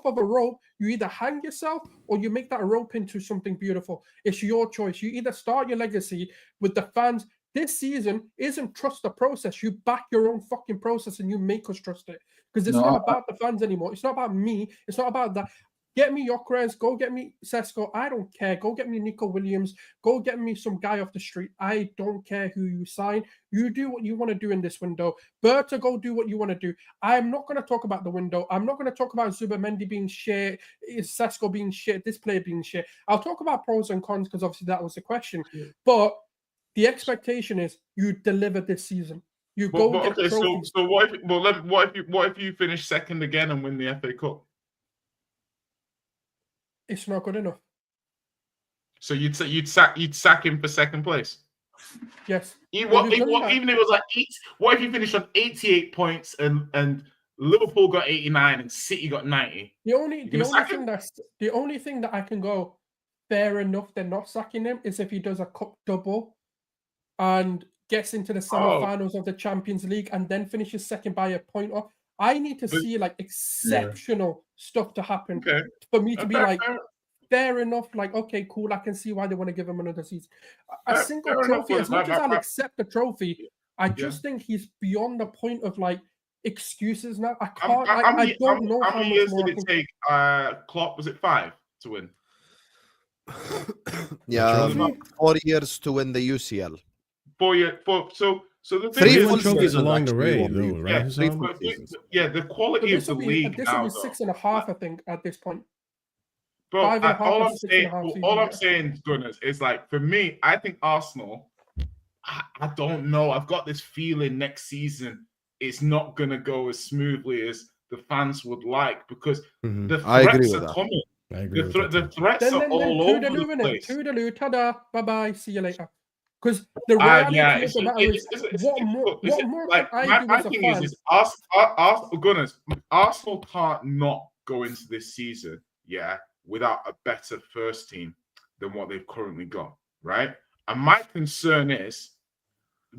of a rope. You either hang yourself or you make that rope into something beautiful. It's your choice. You either start your legacy with the fans. This season isn't trust the process. You back your own fucking process and you make us trust it. Because it's not about the fans anymore. It's not about me. It's not about that. Get me Gyokeres, go get me Sesko. I don't care. Go get me Nico Williams. Go get me some guy off the street. I don't care who you sign. You do what you want to do in this window. Berta, go do what you want to do. I'm not going to talk about the window. I'm not going to talk about Zubimendi being shit, Sesko being shit, this player being shit. I'll talk about pros and cons because obviously that was the question. Yeah. But the expectation is you deliver this season. You go get the trophy. So what if you finish second again and win the FA Cup? It's not good enough. So you'd sack him for second place? Yes. Even if it was like what if you finished on 88 points and Liverpool got 89 and City got 90? The only thing that I can go fair enough they're not sacking him is if he does a cup double and gets into the semi-finals of the Champions League and then finishes second by a point off. I need to see like exceptional stuff to happen for me to be like, fair enough. Like, okay, cool. I can see why they want to give him another season. A single trophy, as much as I'll accept the trophy, I just think he's beyond the point of like excuses now. I can't. I don't know how many years did it take Klopp? Was it 5 to win? 4 years to win the UCL. 4 years. So the thing is, trophies along the way, though, right? The quality of the league. This will be 6.5, I think, at this point. Bro, all I'm saying, Gunners, is like, for me, I think Arsenal, I don't know. I've got this feeling next season it's not going to go as smoothly as the fans would like because the threats are coming. The threats are all over the place. Toodaloo, ta-da, bye-bye, see you later. Because the reality of the matter is, what more can I do as a fan? Arsenal can't not go into this season, without a better first team than what they've currently got, right? And my concern is,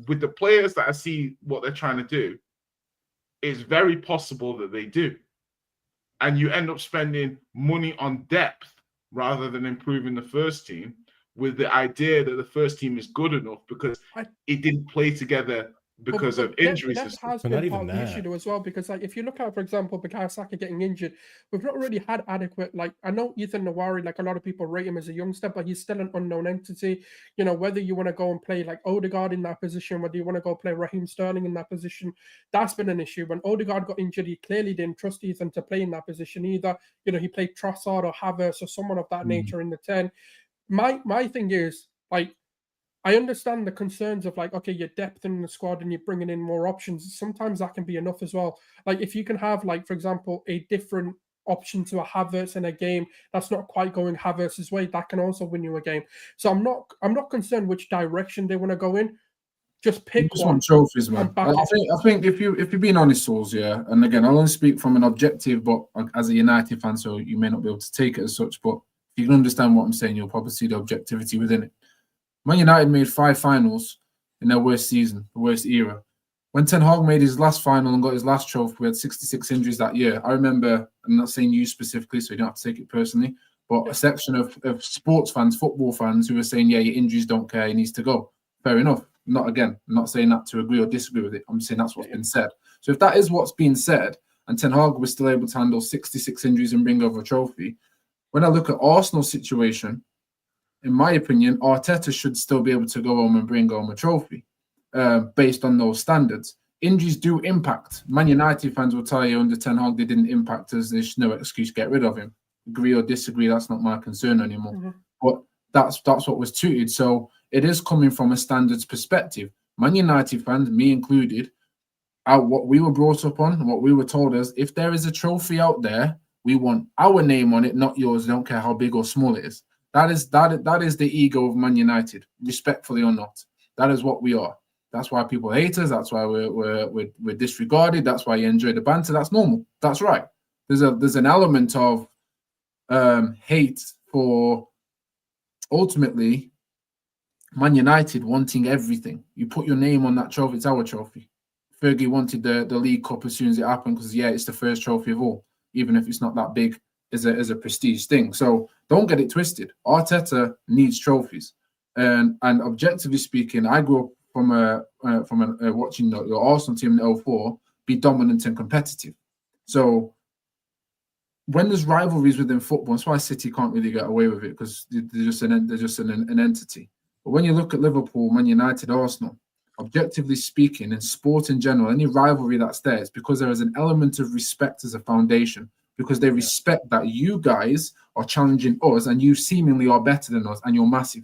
with the players that I see what they're trying to do, it's very possible that they do. And you end up spending money on depth rather than improving the first team, with the idea that the first team is good enough because it didn't play together because of injuries. That has But been not part even of the that. issue though as well, because like if you look at, for example, Bukayo Saka getting injured, we've not really had adequate, like, I know Ethan Nwaneri, like a lot of people rate him as a youngster, but he's still an unknown entity. You know, whether you want to go and play like Odegaard in that position, whether you want to go play Raheem Sterling in that position, that's been an issue. When Odegaard got injured, he clearly didn't trust Ethan to play in that position either. You know, he played Trossard or Havertz or someone of that nature in the 10. My thing is, like, I understand the concerns of like, okay, you're depth in the squad and you're bringing in more options. Sometimes that can be enough as well. Like if you can have, like, for example, a different option to a Havertz in a game that's not quite going Havertz's way, that can also win you a game. So I'm not concerned which direction they want to go in. Just pick just one. want trophies, man. and back I it. think if you're being honest, Solz, yeah, and again, I'll only speak from an objective, but as a United fan, so you may not be able to take it as such, but if you can understand what I'm saying, you'll probably see the objectivity within it. Man United made 5 finals in their worst season, the worst era. When Ten Hag made his last final and got his last trophy, we had 66 injuries that year. I remember, I'm not saying you specifically, so you don't have to take it personally, but a section of sports fans, football fans, who were saying, yeah, your injuries don't care, he needs to go. Fair enough. I'm not saying that to agree or disagree with it. I'm saying that's what's been said. So if that is what's been said, and Ten Hag was still able to handle 66 injuries and bring over a trophy, when I look at Arsenal's situation, in my opinion, Arteta should still be able to go home and bring home a trophy based on those standards. Injuries do impact. Man United fans will tell you under Ten Hag they didn't impact us. There's no excuse to get rid of him. Agree or disagree, that's not my concern anymore. But that's what was tutored. So it is coming from a standards perspective. Man United fans, me included, what we were brought up on, what we were told is, if there is a trophy out there, we want our name on it, not yours. I don't care how big or small it is. That is the ego of Man United, respectfully or not. That is what we are. That's why people hate us. That's why we're disregarded. That's why you enjoy the banter. That's normal. That's right. There's an element of hate for ultimately Man United wanting everything. You put your name on that trophy, it's our trophy. Fergie wanted the League Cup as soon as it happened because, yeah, it's the first trophy of all, even if it's not that big as a prestige thing. So don't get it twisted. Arteta needs trophies. And objectively speaking, I grew up from watching your Arsenal team in 2004 be dominant and competitive. So when there's rivalries within football, that's why City can't really get away with it, because they're just an entity. But when you look at Liverpool, Man United, Arsenal, objectively speaking, in sport in general, any rivalry that's there, it's because there is an element of respect as a foundation, because they respect that you guys are challenging us and you seemingly are better than us and you're massive.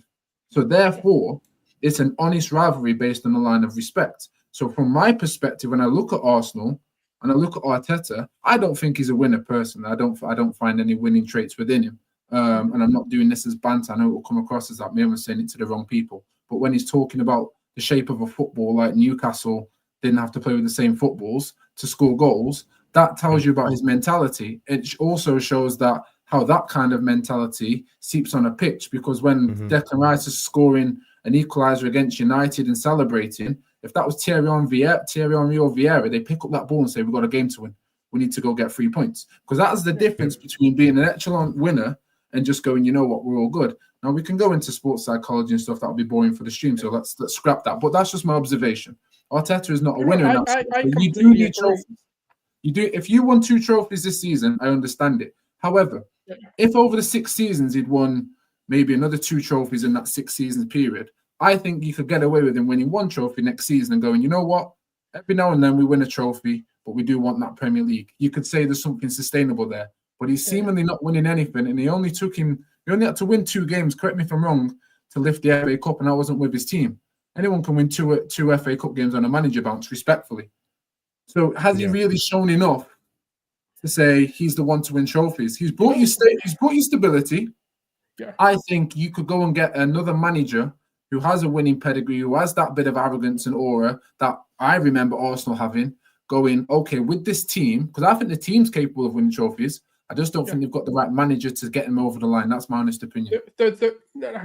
So therefore, it's an honest rivalry based on a line of respect. So from my perspective, when I look at Arsenal and I look at Arteta, I don't think he's a winner person. I don't find any winning traits within him. And I'm not doing this as banter. I know it will come across as that. Maybe I'm saying it to the wrong people. But when he's talking about the shape of a football, like Newcastle didn't have to play with the same footballs to score goals, that tells you about his mentality. It also shows that how that kind of mentality seeps on a pitch, because when Declan Rice is scoring an equaliser against United and celebrating, if that was Thierry Henry or Vieira, they pick up that ball and say, we've got a game to win. We need to go get 3 points. Because that's the difference between being an echelon winner and just going, you know what, we're all good. Now, we can go into sports psychology and stuff. That would be boring for the stream, so let's scrap that. But that's just my observation. Arteta is not a winner in that. You do need trophies. You do. If you won 2 trophies this season, I understand it. However, if over the 6 seasons he'd won maybe another 2 trophies in that 6 seasons period, I think you could get away with him winning 1 trophy next season and going, you know what? Every now and then we win a trophy, but we do want that Premier League. You could say there's something sustainable there. But he's seemingly not winning anything, and he only had to win 2 games, correct me if I'm wrong, to lift the FA Cup, and that wasn't with his team. Anyone can win two FA Cup games on a manager bounce, respectfully. So has he really shown enough to say he's the one to win trophies? He's brought you stability. Yeah. I think you could go and get another manager who has a winning pedigree, who has that bit of arrogance and aura that I remember Arsenal having, going, okay, with this team, because I think the team's capable of winning trophies. I just don't think they've got the right manager to get him over the line. That's my honest opinion. Do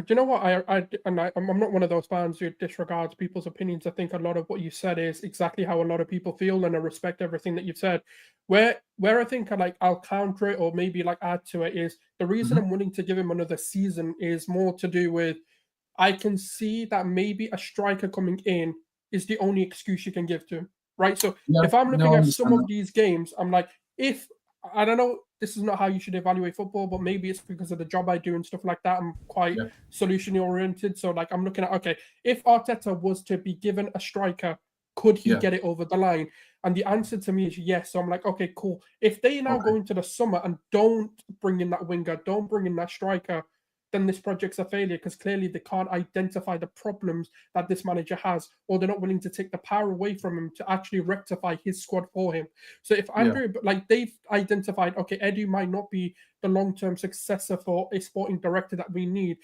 you know what? I'm not one of those fans who disregards people's opinions. I think a lot of what you said is exactly how a lot of people feel, and I respect everything that you've said. Where I think I'll counter it or maybe add to it is the reason I'm willing to give him another season is more to do with I can see that maybe a striker coming in is the only excuse you can give to him, right? So if I'm looking at some of these games, I'm like, if I don't know, this is not how you should evaluate football, but maybe it's because of the job I do and stuff like that. I'm quite solution oriented. So like I'm looking at, okay, if Arteta was to be given a striker, could he get it over the line? And the answer to me is yes. So I'm like, okay, cool. If they now go into the summer and don't bring in that winger, don't bring in that striker, then this project's a failure because clearly they can't identify the problems that this manager has, or they're not willing to take the power away from him to actually rectify his squad for him. So if Andrew, like they've identified, okay, Edu might not be the long-term successor for a sporting director that we need,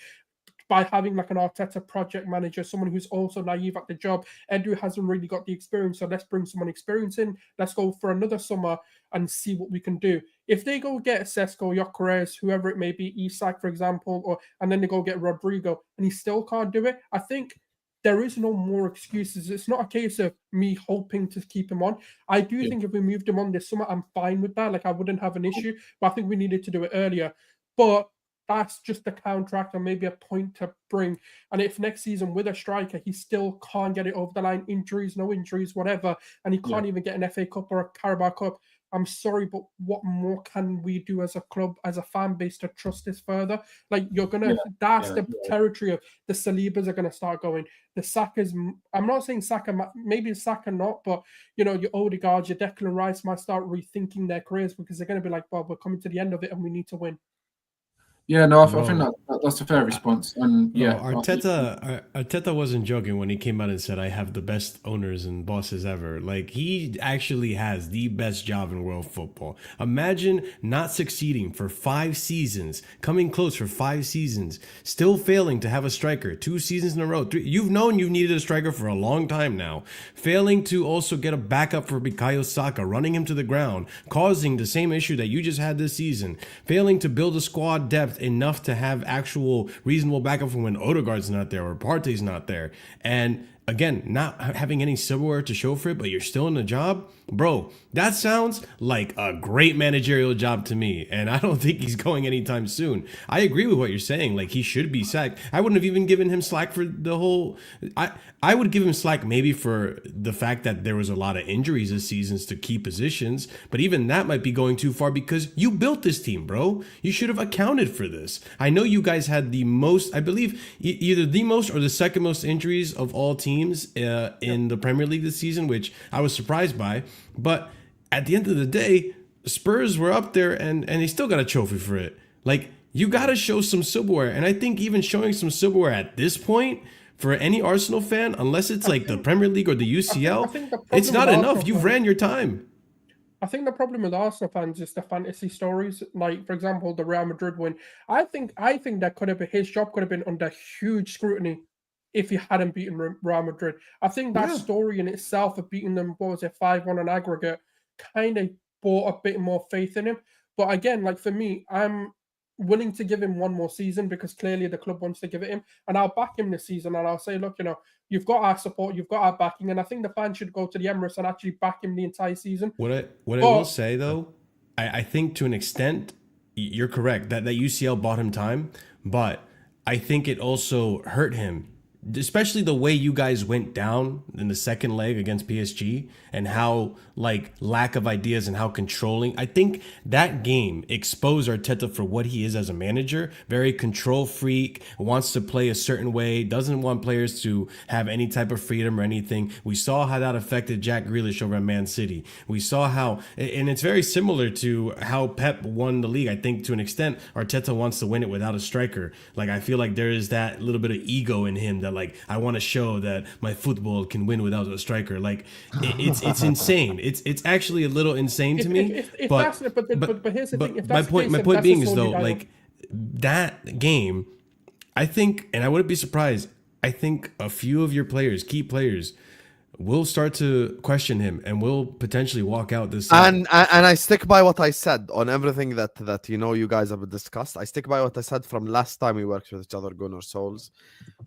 by having like an Arteta project manager, someone who's also naive at the job. Edu hasn't really got the experience, so let's bring someone experienced in. Let's go for another summer and see what we can do. If they go get Sesko, Gyokeres, whoever it may be, Isak, for example, and then they go get Rodrigo, and he still can't do it, I think there is no more excuses. It's not a case of me hoping to keep him on. I do think if we moved him on this summer, I'm fine with that. Like I wouldn't have an issue, but I think we needed to do it earlier. But that's just a contract or maybe a point to bring. And if next season with a striker, he still can't get it over the line, injuries, no injuries, whatever, and he can't even get an FA Cup or a Carabao Cup, I'm sorry, but what more can we do as a club, as a fan base to trust this further? Like you're going to, that's the territory of the Salibas are going to start going. The Sakas, I'm not saying Saka, maybe Saka not, but you know, your Odegaard, your Declan Rice might start rethinking their careers because they're going to be like, well, we're coming to the end of it and we need to win. Yeah, no, I think that's a fair response. And Arteta wasn't joking when he came out and said, I have the best owners and bosses ever. Like, he actually has the best job in world football. Imagine not succeeding for 5 seasons, coming close for 5 seasons, still failing to have a striker 2 seasons in a row. 3, you've known you've needed a striker for a long time now. Failing to also get a backup for Bukayo Saka, running him to the ground, causing the same issue that you just had this season. Failing to build a squad depth enough to have actual reasonable backup for when Odegaard's not there or Partey's not there. And again, not having any silverware to show for it, but you're still in the job. Bro, that sounds like a great managerial job to me, and I don't think he's going anytime soon. I agree with what you're saying. Like, he should be sacked. I wouldn't have even given him slack for the whole... I would give him slack maybe for the fact that there was a lot of injuries this season to key positions, but even that might be going too far because you built this team, bro. You should have accounted for this. I know you guys had the most, I believe, either the most or the second most injuries of all teams in the Premier League this season, which I was surprised by. But at the end of the day, Spurs were up there and they still got a trophy for it. Like, you got to show some silverware. And I think even showing some silverware at this point for any Arsenal fan, unless it's like the Premier League or the UCL, it's not enough. You've ran your time. I think the problem with Arsenal fans is the fantasy stories. Like, for example, the Real Madrid win. I think that could have been, his job could have been under huge scrutiny if he hadn't beaten Real Madrid. I think that story in itself of beating them, 5-1 on aggregate, kind of brought a bit more faith in him. But again, like for me, I'm willing to give him one more season because clearly the club wants to give it him. And I'll back him this season and I'll say, look, you know, you've got our support, you've got our backing. And I think the fans should go to the Emirates and actually back him the entire season. What I will say, though, I think to an extent, you're correct that UCL bought him time. But I think it also hurt him, especially the way you guys went down in the second leg against PSG and how like lack of ideas and how controlling. I think that game exposed Arteta for what he is as a manager. Very control freak, wants to play a certain way, doesn't want players to have any type of freedom or anything. We saw how that affected Jack Grealish over at Man City. We saw how, and it's very similar to how Pep won the league. I think to an extent, Arteta wants to win it without a striker. Like, I feel like there is that little bit of ego in him that like, I want to show that my football can win without a striker. Like, it's insane. It's actually a little insane to me. But here's the thing. If that's my point being is though, like that game, I think, and I wouldn't be surprised, I think a few of your players, key players, will start to question him and will potentially walk out this season. And I stick by what I said on everything that you know you guys have discussed. I stick by what I said from last time we worked with each other, Gunnar Solz.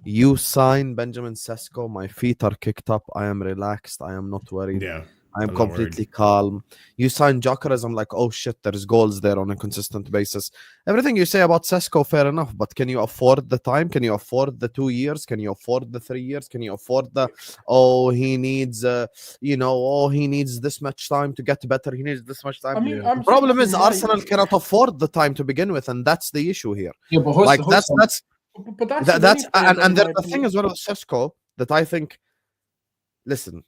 You sign Benjamin Sesko, my feet are kicked up, I am relaxed, I am not worried. Yeah. I'm I'm not worried. completely calm. You sign Gyokeres, I'm like, oh shit, there's goals there on a consistent basis. Everything you say about Sesko, fair enough, but can you afford the time? Can you afford the 2 years? Can you afford the 3 years? Can you afford the, oh, he needs, oh, he needs this much time to get better. He needs this much time. I mean, Yeah. The problem is right. Arsenal cannot afford the time to begin with, and that's the issue here. Yeah, but Like, that's But that's That, with that's any player, and, though, and in the, my the thing opinion. as well with Sesko that I think, listen,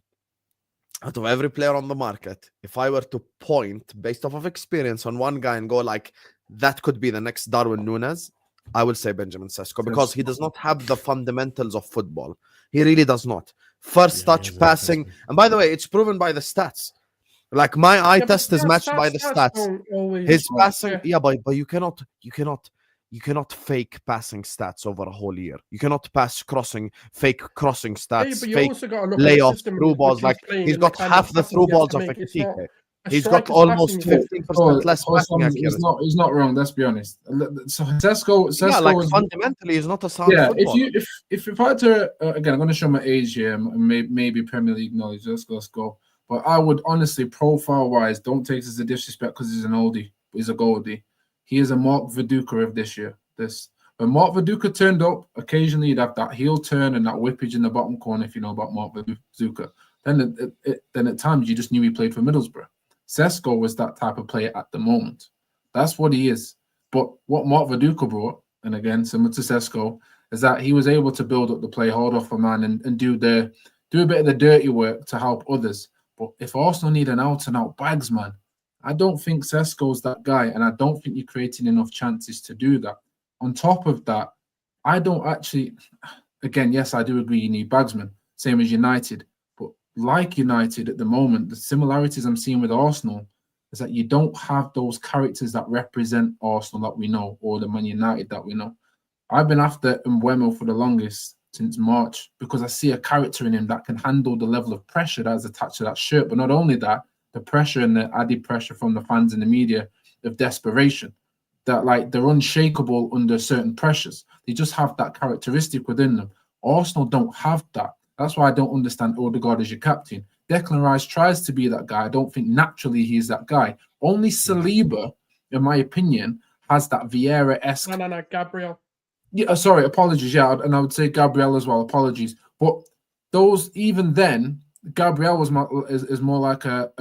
out of every player on the market, if I were to point based off of experience on one guy and go like that could be the next Darwin Núñez, I will say Benjamin Sesko because he does not have the fundamentals of football. He really does not. First Yeah, touch passing, and by the way, it's proven by the stats. Like my eye Yeah, but test is matched by the stats. don't always. His passing, Yeah. but you cannot fake passing stats over a whole year. You cannot pass fake crossing Yeah, stats, but you fake also got to look at the layoffs, system through which balls. Like playing he's and the got kind half of the passing through he has balls to of make. a It's not Ekitike. a He's got striker's almost passing. 15% less passing accuracy. He's not wrong. Let's be honest. So Sesko Yeah, like is, fundamentally, he's not a sound yeah. footballer. If I had to again, I'm going to show my age here and maybe Premier League knowledge. Let's go. But I would honestly, profile wise, don't take this as a disrespect because he's an oldie. He's a goldie. He is a Mark Viduka of this year. When Mark Viduka turned up, occasionally he'd have that heel turn and that whippage in the bottom corner. If you know about Mark Viduka, then at times you just knew he played for Middlesbrough. Sesko was that type of player at the moment. That's what he is. But what Mark Viduka brought, and again similar to Sesko, is that he was able to build up the play, hold off a man, and do a bit of the dirty work to help others. But if Arsenal need an out-and-out bags man, I don't think Sesko's that guy, and I don't think you're creating enough chances to do that. On top of that, I don't actually, again, yes, I do agree you need bagsmen, same as United. But like United at the moment, the similarities I'm seeing with Arsenal is that you don't have those characters that represent Arsenal that we know, or the Man United that we know. I've been after Mbuemo for the longest, since March, because I see a character in him that can handle the level of pressure that is attached to that shirt. But not only that, the pressure and the added pressure from the fans and the media of desperation, that like they're unshakable under certain pressures. They just have that characteristic within them. Arsenal don't have that. That's why I don't understand Odegaard as your captain. Declan Rice tries to be that guy. I don't think naturally he's that guy. Only Saliba, in my opinion, has that Vieira-esque. No, Gabriel. Yeah, sorry, apologies. Yeah, and I would say Gabriel as well. Apologies, but those even then, Gabriel is more like a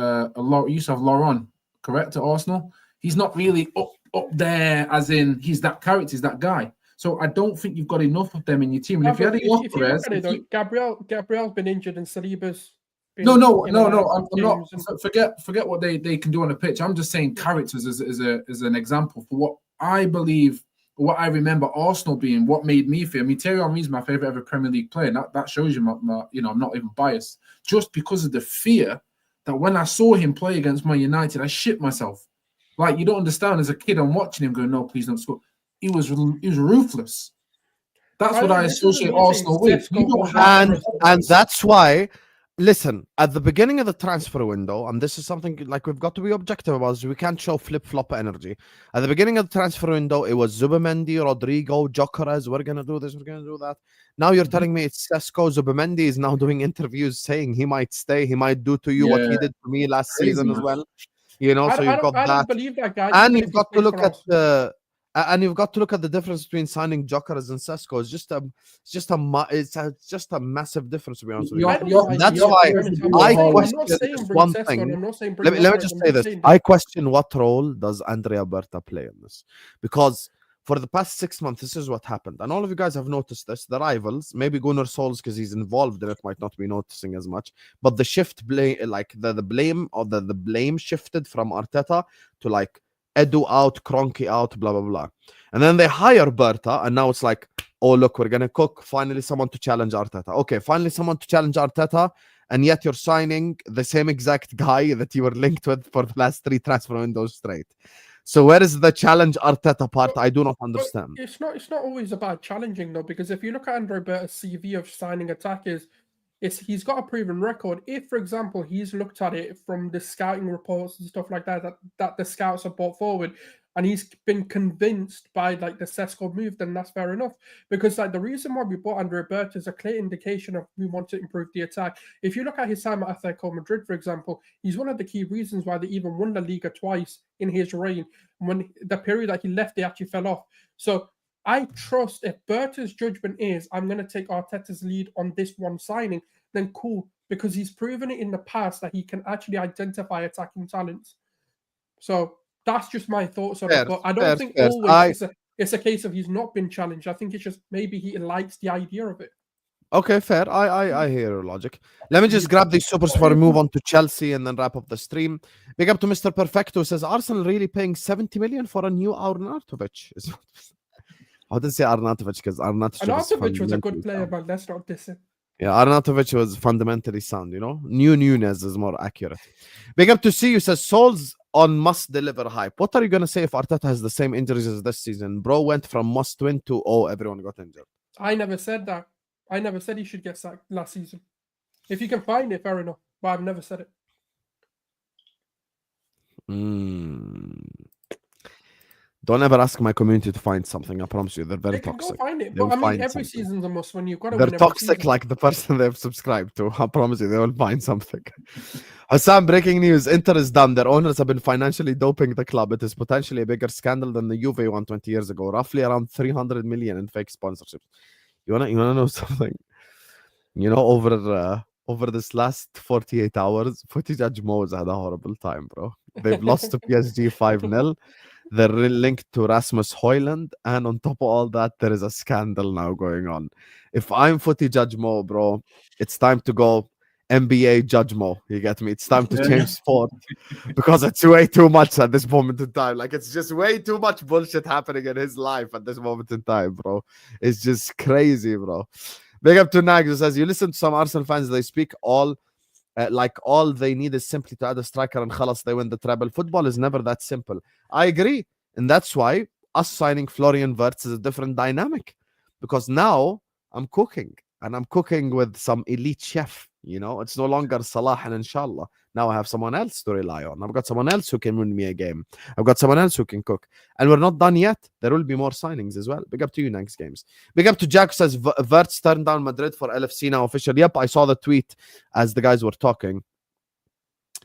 used to have Laurent, correct, at Arsenal. He's not really up there, as in he's that character, he's that guy. So I don't think you've got enough of them in your team. And if you had if you look at it, though, Gabriel's been injured and Saliba's. No. I'm not. Forget what they can do on the pitch. I'm just saying characters as an example for what I believe. What I remember Arsenal being, what made me feel. I mean, Thierry Henry is my favorite ever Premier League player. And that shows you my I'm not even biased. Just because of the fear that when I saw him play against Man United, I shit myself. Like, you don't understand. As a kid, I'm watching him going, no, please don't score. He was ruthless. That's what I associate Arsenal with. And that's why. Listen, at the beginning of the transfer window, and this is something like we've got to be objective about, so we can't show flip-flop energy. At the beginning of the transfer window, it was Zubimendi, Rodrigo, Gyokeres, we're going to do this, we're going to do that. Now you're telling me it's Sesko. Zubimendi is now doing interviews saying he might stay, he might do to you what he did to me last season as well. You know, so you've got that. I don't believe that guy. And you've got to look at the difference between signing Gyokeres and Sesko. It's just a massive difference, to be honest with you. That's why I question one thing. Let me just say this. I question what role does Andrea Berta play in this? Because for the past 6 months, this is what happened. And all of you guys have noticed this. The rivals, maybe Gunnar Solz, because he's involved in it, might not be noticing as much. But the blame shifted from Arteta to like Edu out, Kroenke out, blah, blah, blah. And then they hire Berta, and now it's like, oh, look, we're going to cook. Finally, someone to challenge Arteta. Okay, finally, someone to challenge Arteta, and yet you're signing the same exact guy that you were linked with for the last 3 transfer windows straight. So where is the challenge Arteta part? I do not understand. It's not always about challenging, though, because if you look at Andrea Berta's CV of signing attackers, he's got a proven record. If, for example, he's looked at it from the scouting reports and stuff like that the scouts have brought forward, and he's been convinced by like the Sesko move, then that's fair enough. Because like the reason why we bought Andre Roberto is a clear indication of we want to improve the attack. If you look at his time at Atletico Madrid, for example, he's one of the key reasons why they even won La Liga twice in his reign. When the period that he left, they actually fell off. So I trust if Berta's judgment is, I'm going to take Arteta's lead on this one signing, then cool, because he's proven it in the past that he can actually identify attacking talents. So that's just my thoughts on it. But I don't think always it's a case of he's not been challenged. I think it's just maybe he likes the idea of it. Okay, fair. I hear your logic. Let me just grab these supers before we move on to Chelsea and then wrap up the stream. Big up to Mr. Perfecto, says Arsenal really paying 70 million for a new Arnautovic. I didn't say Arnautovic because Arnautovic was a good player, but let's not diss him. Yeah, Arnautovic was fundamentally sound, you know. New Nunez is more accurate. Big up to see you, says Solz on must deliver hype. What are you going to say if Arteta has the same injuries as this season? Bro went from must win to everyone got injured. I never said that. I never said he should get sacked last season. If you can find it, fair enough. But I've never said it. Don't ever ask my community to find something. I promise you, they're very toxic. Go find it. But I mean, every season's a must when you've got to They're win every toxic season. like the person they've subscribed to. I promise you, they will find something. Hassan, breaking news. Inter is done. Their owners have been financially doping the club. It is potentially a bigger scandal than the Juve one 20 years ago. Roughly around 300 million in fake sponsorships. You wanna know something? You know, over this last 48 hours, Footy Judge Mo's had a horrible time, bro. They've lost to PSG 5-0. They're linked to Rasmus Højlund, and on top of all that, there is a scandal now going on. If I'm Footy Judge Mo, bro, it's time to go NBA Judge Mo. You get me? It's time to change sport because it's way too much at this moment in time. Like, it's just way too much bullshit happening in his life at this moment in time, bro. It's just crazy, bro. Big up to Nags, who says, you listen to some Arsenal fans, they speak all they need is simply to add a striker and khalas, they win the treble. Football is never that simple. I agree. And that's why us signing Florian Wirtz is a different dynamic. Because now I'm cooking. And I'm cooking with some elite chef. You know, it's no longer Salah and Inshallah. Now I have someone else to rely on. I've got someone else who can win me a game. I've got someone else who can cook. And we're not done yet. There will be more signings as well. Big up to you next games. Big up to Jack, who says Wirtz turned down Madrid for LFC now official. Yep, I saw the tweet as the guys were talking.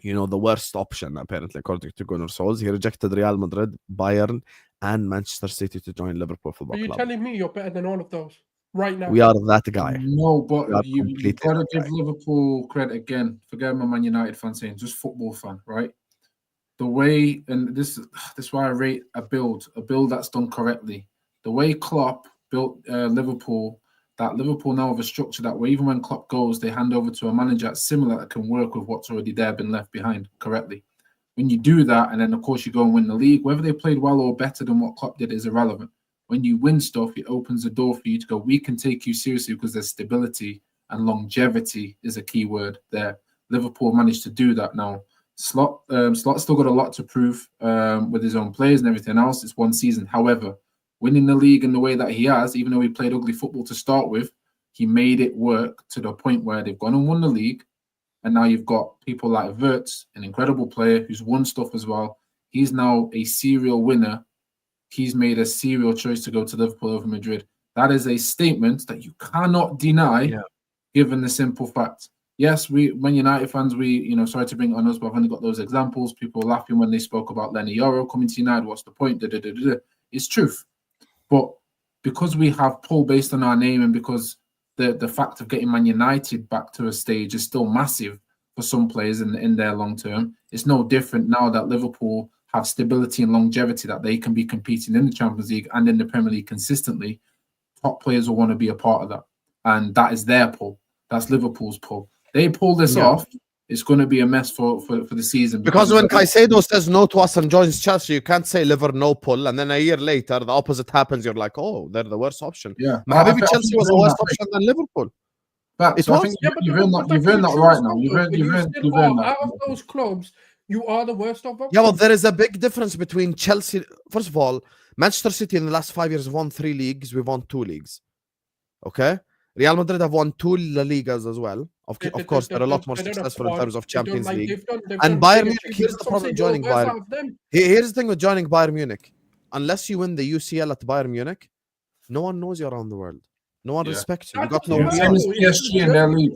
You know, the worst option, apparently, according to Gunnar Solz. He rejected Real Madrid, Bayern, and Manchester City to join Liverpool Football Club. Are you telling me you're better than all of those right now? We are that guy. No, but you've got to give Liverpool credit again. Forget my Man United fan saying, just football fan, right? The way, and this is why I rate a build that's done correctly. The way Klopp built Liverpool, that Liverpool now have a structure that way, even when Klopp goes, they hand over to a manager that's similar that can work with what's already there, been left behind correctly. When you do that, and then of course you go and win the league, whether they played well or better than what Klopp did is irrelevant. When you win stuff, it opens the door for you to go, we can take you seriously because there's stability and longevity is a key word there. Liverpool managed to do that now. Slot's still got a lot to prove with his own players and everything else. It's one season. However, winning the league in the way that he has, even though he played ugly football to start with, he made it work to the point where they've gone and won the league. And now you've got people like Wirtz, an incredible player who's won stuff as well. He's now a serial winner. He's made a serial choice to go to Liverpool over Madrid. That is a statement that you cannot deny, given the simple fact. Yes, when United fans, sorry to bring it on us, but I've only got those examples. People were laughing when they spoke about Lenny Yoro coming to United. What's the point? It's truth. But because we have pull based on our name and because the fact of getting Man United back to a stage is still massive for some players in their long term, it's no different now that Liverpool have stability and longevity that they can be competing in the Champions League and in the Premier League consistently. Top players will want to be a part of that. And that is their pull. That's Liverpool's pull. They pull this off, it's going to be a mess for the season. Because when Caicedo says no to us and joins Chelsea, you can't say liver no pull. And then a year later, the opposite happens. You're like, oh, they're the worst option. Yeah. Maybe Chelsea was the worst option than Liverpool. But so I think you've earned that right now. You've earned that. Out of those clubs, you are the worst of them. Yeah, well, there is a big difference between Chelsea. First of all, Manchester City in the last 5 years have won 3 leagues. We've won 2 leagues. Okay? Real Madrid have won 2 La Ligas as well. Of course, they're a lot more successful in terms of Champions League. And Bayern Munich, here's the problem joining Bayern. Here's the thing with joining Bayern Munich. unless you win the UCL at Bayern Munich, no one knows you around the world. No one Yeah. respects you. You That's got no what Same as respect. PSG in their league.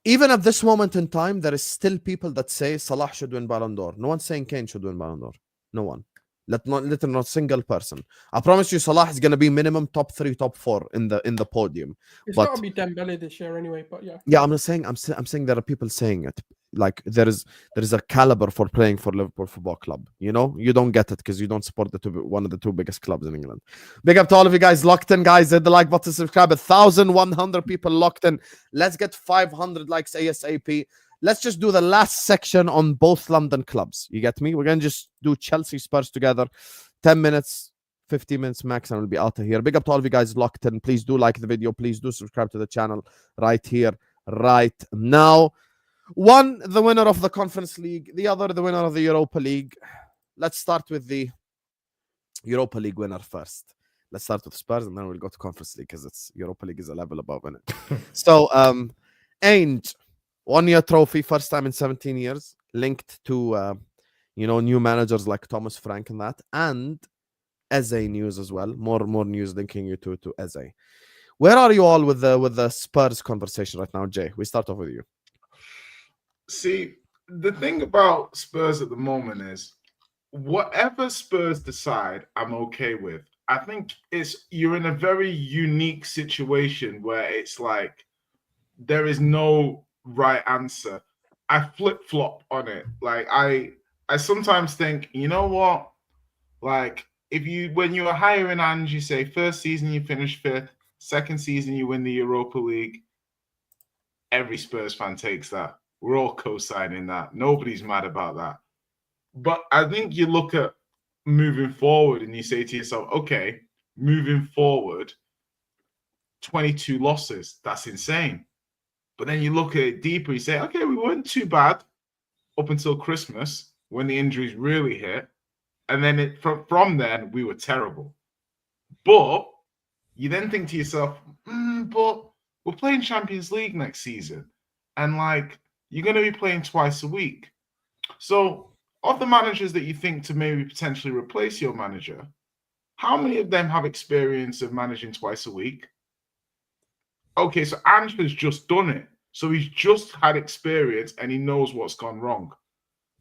Even at this moment in time, there is still people that say Salah should win Ballon d'Or. No one's saying Kane should win Ballon d'Or. No one. Literally not a single person. I promise you, Salah is going to be minimum top 3, top 4 in the podium. It's But got to be Dembele this year anyway. But yeah, yeah, I'm saying there are people saying it. Like there is a caliber for playing for Liverpool Football Club. You know, you don't get it because you don't support one of the 2 biggest clubs in England. Big up to all of you guys locked in, guys. Hit the like button, subscribe. 1,100 people locked in. Let's get 500 likes ASAP. Let's just do the last section on both London clubs. You get me? We're gonna just do Chelsea Spurs together. 10 minutes, 50 minutes max, and we'll be out of here. Big up to all of you guys locked in. Please do like the video. Please do subscribe to the channel right here, right now. One, the winner of the Conference League. The other, the winner of the Europa League. Let's start with the Europa League winner first. Let's start with Spurs, and then we'll go to Conference League because it's Europa League is a level above in it. So, Ainge, 1-year trophy, first time in 17 years, linked to new managers like Thomas Frank and that, and Eze news as well. More news linking you to Eze. Where are you all with the Spurs conversation right now, Jay? We start off with you. See, the thing about Spurs at the moment is whatever Spurs decide, I'm okay with. I think you're in a very unique situation where it's like there is no right answer. I flip-flop on it. Like I sometimes think, you know what? Like when you are hiring Ange, you say first season you finish 5th, second season you win the Europa League. Every Spurs fan takes that. We're all co-signing that. Nobody's mad about that. But I think you look at moving forward and you say to yourself, okay, moving forward, 22 losses. That's insane. But then you look at it deeper, you say, okay, we weren't too bad up until Christmas when the injuries really hit. And then from then, we were terrible. But you then think to yourself, but we're playing Champions League next season. And like, you're going to be playing twice a week. So of the managers that you think to maybe potentially replace your manager, how many of them have experience of managing twice a week? Okay, so Ange has just done it. So he's just had experience and he knows what's gone wrong.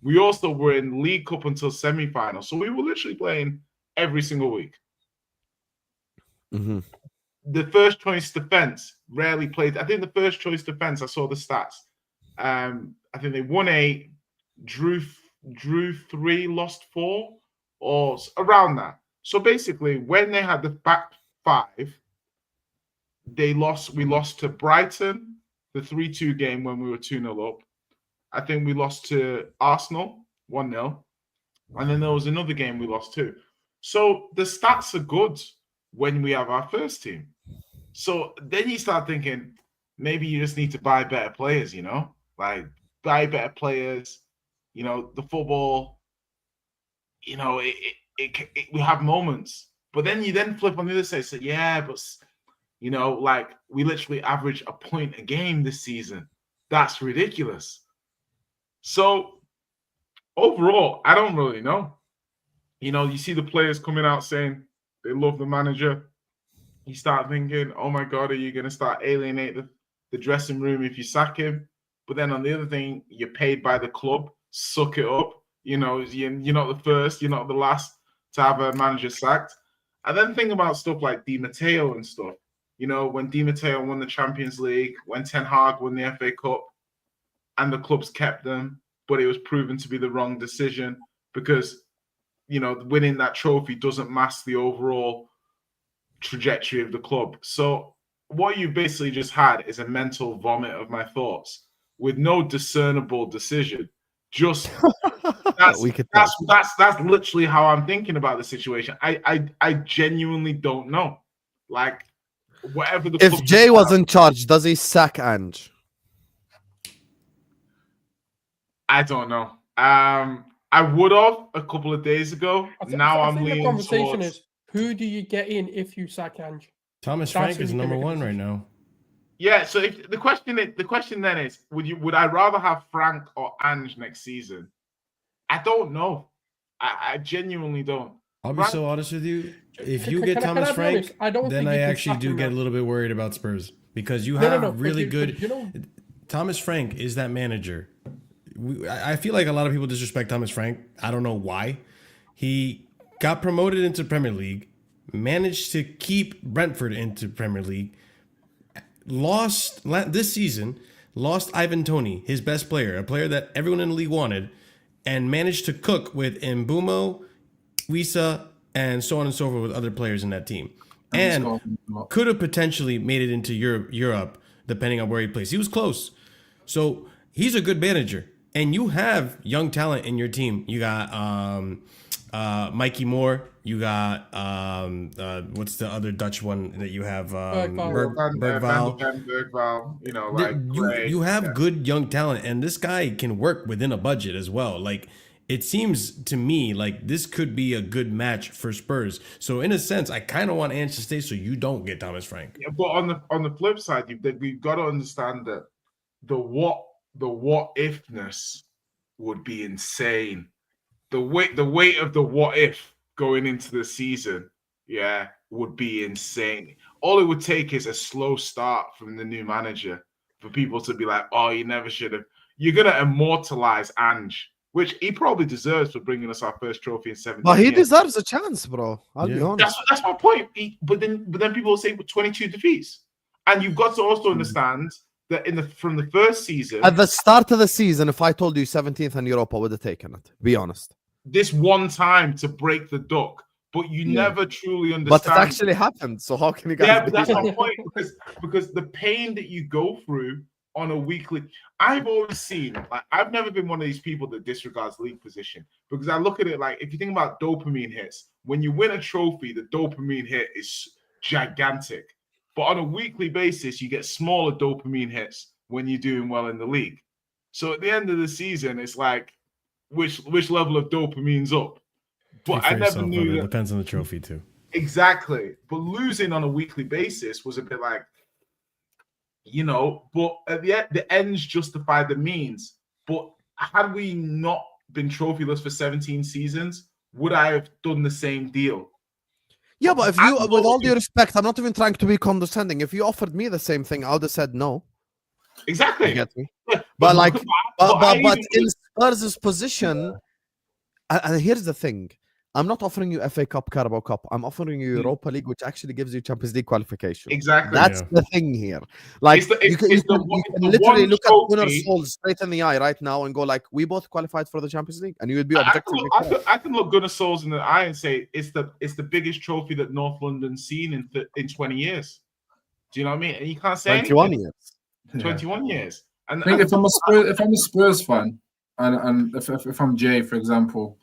We also were in League Cup until semi-final. So we were literally playing every single week. Mm-hmm. The first choice defense rarely played. I think the first choice defense, I saw the stats. I think they won 8, drew 3, lost 4, or around that. So basically, when they had the back 5, we lost to Brighton, the 3-2 game when we were 2-0 up. I think we lost to Arsenal, 1-0. And then there was another game we lost too. So the stats are good when we have our first team. So then you start thinking, maybe you just need to buy better players, like buy better players, the football, we have moments. But then you flip on the other side, say, yeah, but, like we literally average a point a game this season. That's ridiculous. So overall, I don't really know. You see the players coming out saying they love the manager. You start thinking, oh my God, are you going to start alienate the dressing room if you sack him? But then on the other thing, you're paid by the club. Suck it up. You're not the first, you're not the last to have a manager sacked. And then think about stuff like Di Matteo and stuff. When Di Matteo won the Champions League, when Ten Hag won the FA Cup, and the clubs kept them, but it was proven to be the wrong decision because, winning that trophy doesn't mask the overall trajectory of the club. So what you basically just had is a mental vomit of my thoughts with no discernible decision. Just that's literally how I'm thinking about the situation. I genuinely don't know. Like whatever the if Jay was in charge, does he sack Ange? I don't know. I would have a couple of days ago. Now I'm leaning the conversation towards... is, who do you get in if you sack Ange? Thomas Frank is number 1 right now. Yeah, so if the question then is, would I rather have Frank or Ange next season? I don't know. I genuinely don't. I'll be Right. so honest with you. If Can- you can get I- can Thomas I be honest? Frank, I don't then think I you can actually sack do him get a now. little bit worried about Spurs because you No, have but really good. You know, Thomas Frank is that manager. I feel like a lot of people disrespect Thomas Frank. I don't know why. He got promoted into Premier League, managed to keep Brentford into Premier League, lost this season, lost Ivan Toney, his best player, a player that everyone in the league wanted, and managed to cook with Mbuemo, Wisa, and so on and so forth with other players in that team. And could have potentially made it into Europe, depending on where he plays. He was close. So he's a good manager. And you have young talent in your team. You got Mikey Moore. You got what's the other Dutch one that you have? Bergval. Bergval, you know, like You have good young talent, and this guy can work within a budget as well. Like it seems to me like this could be a good match for Spurs. So in a sense, I kind of want Ange to stay so you don't get Thomas Frank. Yeah, but on the flip side, we've got to understand that the what ifness would be insane. The weight of the what if going into the season, would be insane. All it would take is a slow start from the new manager for people to be like, "Oh, you never should have." You're gonna immortalize Ange, which he probably deserves for bringing us our first trophy in 17 But he years. deserves a chance, bro. I'll be honest. That's my point. But then people will say with 22 defeats, and you've got to also understand that from the first season, At the start of the season, if I told you 17th in Europe, I would have taken it. Be honest. this one time to break the duck, but you never truly understand. But it actually happened. So how can you guys? Yeah, but that's my point, because the pain that you go through on a weekly, I've always seen, like, I've never been one of these people that disregards league position, because I look at it like, if you think about dopamine hits, when you win a trophy, the dopamine hit is gigantic. But on a weekly basis, you get smaller dopamine hits when you're doing well in the league. So at the end of the season, it's like, which level of dopamine's up? But I never knew It depends on the trophy too. Exactly. But losing on a weekly basis was a bit like, but at the ends justify the means. But had we not been trophyless for 17 seasons, would I have done the same deal? Yeah, but if you, with all due respect, I'm not even trying to be condescending. If you offered me the same thing, I would have said no. Exactly. You get me? Yeah, But but in Spurs' position, and here's the thing. I'm not offering you FA Cup, Carabao Cup. I'm offering you Europa League, which actually gives you Champions League qualification. Exactly. That's the thing here. Like, you can literally look at Gunnar Solz straight in the eye right now and go like, we both qualified for the Champions League, and you would be objectively correct. I can look Gunnar Solz in the eye and say it's the biggest trophy that North London's seen in 20 years. Do you know what I mean? And you can't say 21 anything. years. 21 years. And I think if I'm a Spurs fan, and if I'm Jay, for example,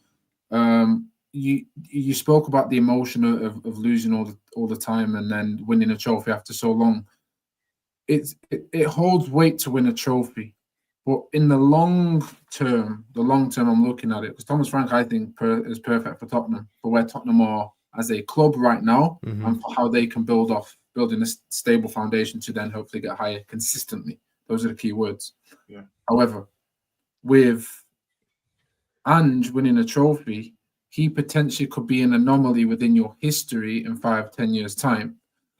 you spoke about the emotion of losing all the time and then winning a trophy after so long. It holds weight to win a trophy, but in the long term, I'm looking at it because Thomas Frank, I think, is perfect for Tottenham, for where Tottenham are as a club right now, and for how they can building a stable foundation to then hopefully get higher consistently. Those are the key words. Yeah. However, with Ange winning a trophy, he potentially could be an anomaly within your history in 5-10 years' time.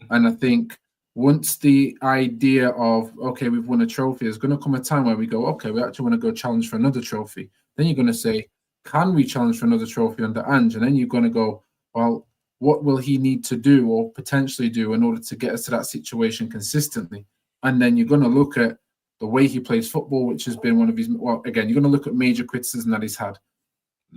And I think once the idea of, okay, we've won a trophy, there's going to come a time where we go, okay, we actually want to go challenge for another trophy. Then you're going to say, can we challenge for another trophy under Ange? And then you're going to go, well, what will he need to do or potentially do in order to get us to that situation consistently? And then you're going to look at the way he plays football, which has been one of his, well, again, you're going to look at major criticism that he's had.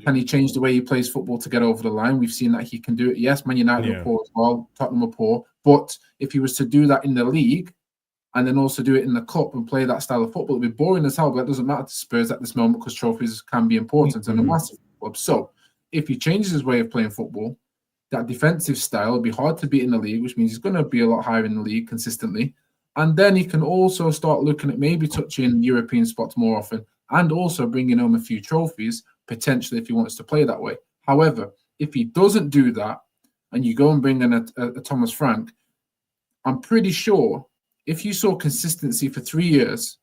Can he change the way he plays football to get over the line? We've seen that he can do it. Yes, Man United are poor as well. Tottenham are poor. But if he was to do that in the league and then also do it in the cup and play that style of football, it'd be boring as hell, but that doesn't matter to Spurs at this moment because trophies can be important and a massive club. So if he changes his way of playing football, that defensive style will be hard to beat in the league, which means he's going to be a lot higher in the league consistently. And then he can also start looking at maybe touching European spots more often and also bringing home a few trophies, potentially if he wants to play that way. However, if he doesn't do that and you go and bring in a Thomas Frank, I'm pretty sure if you saw consistency for 3 years,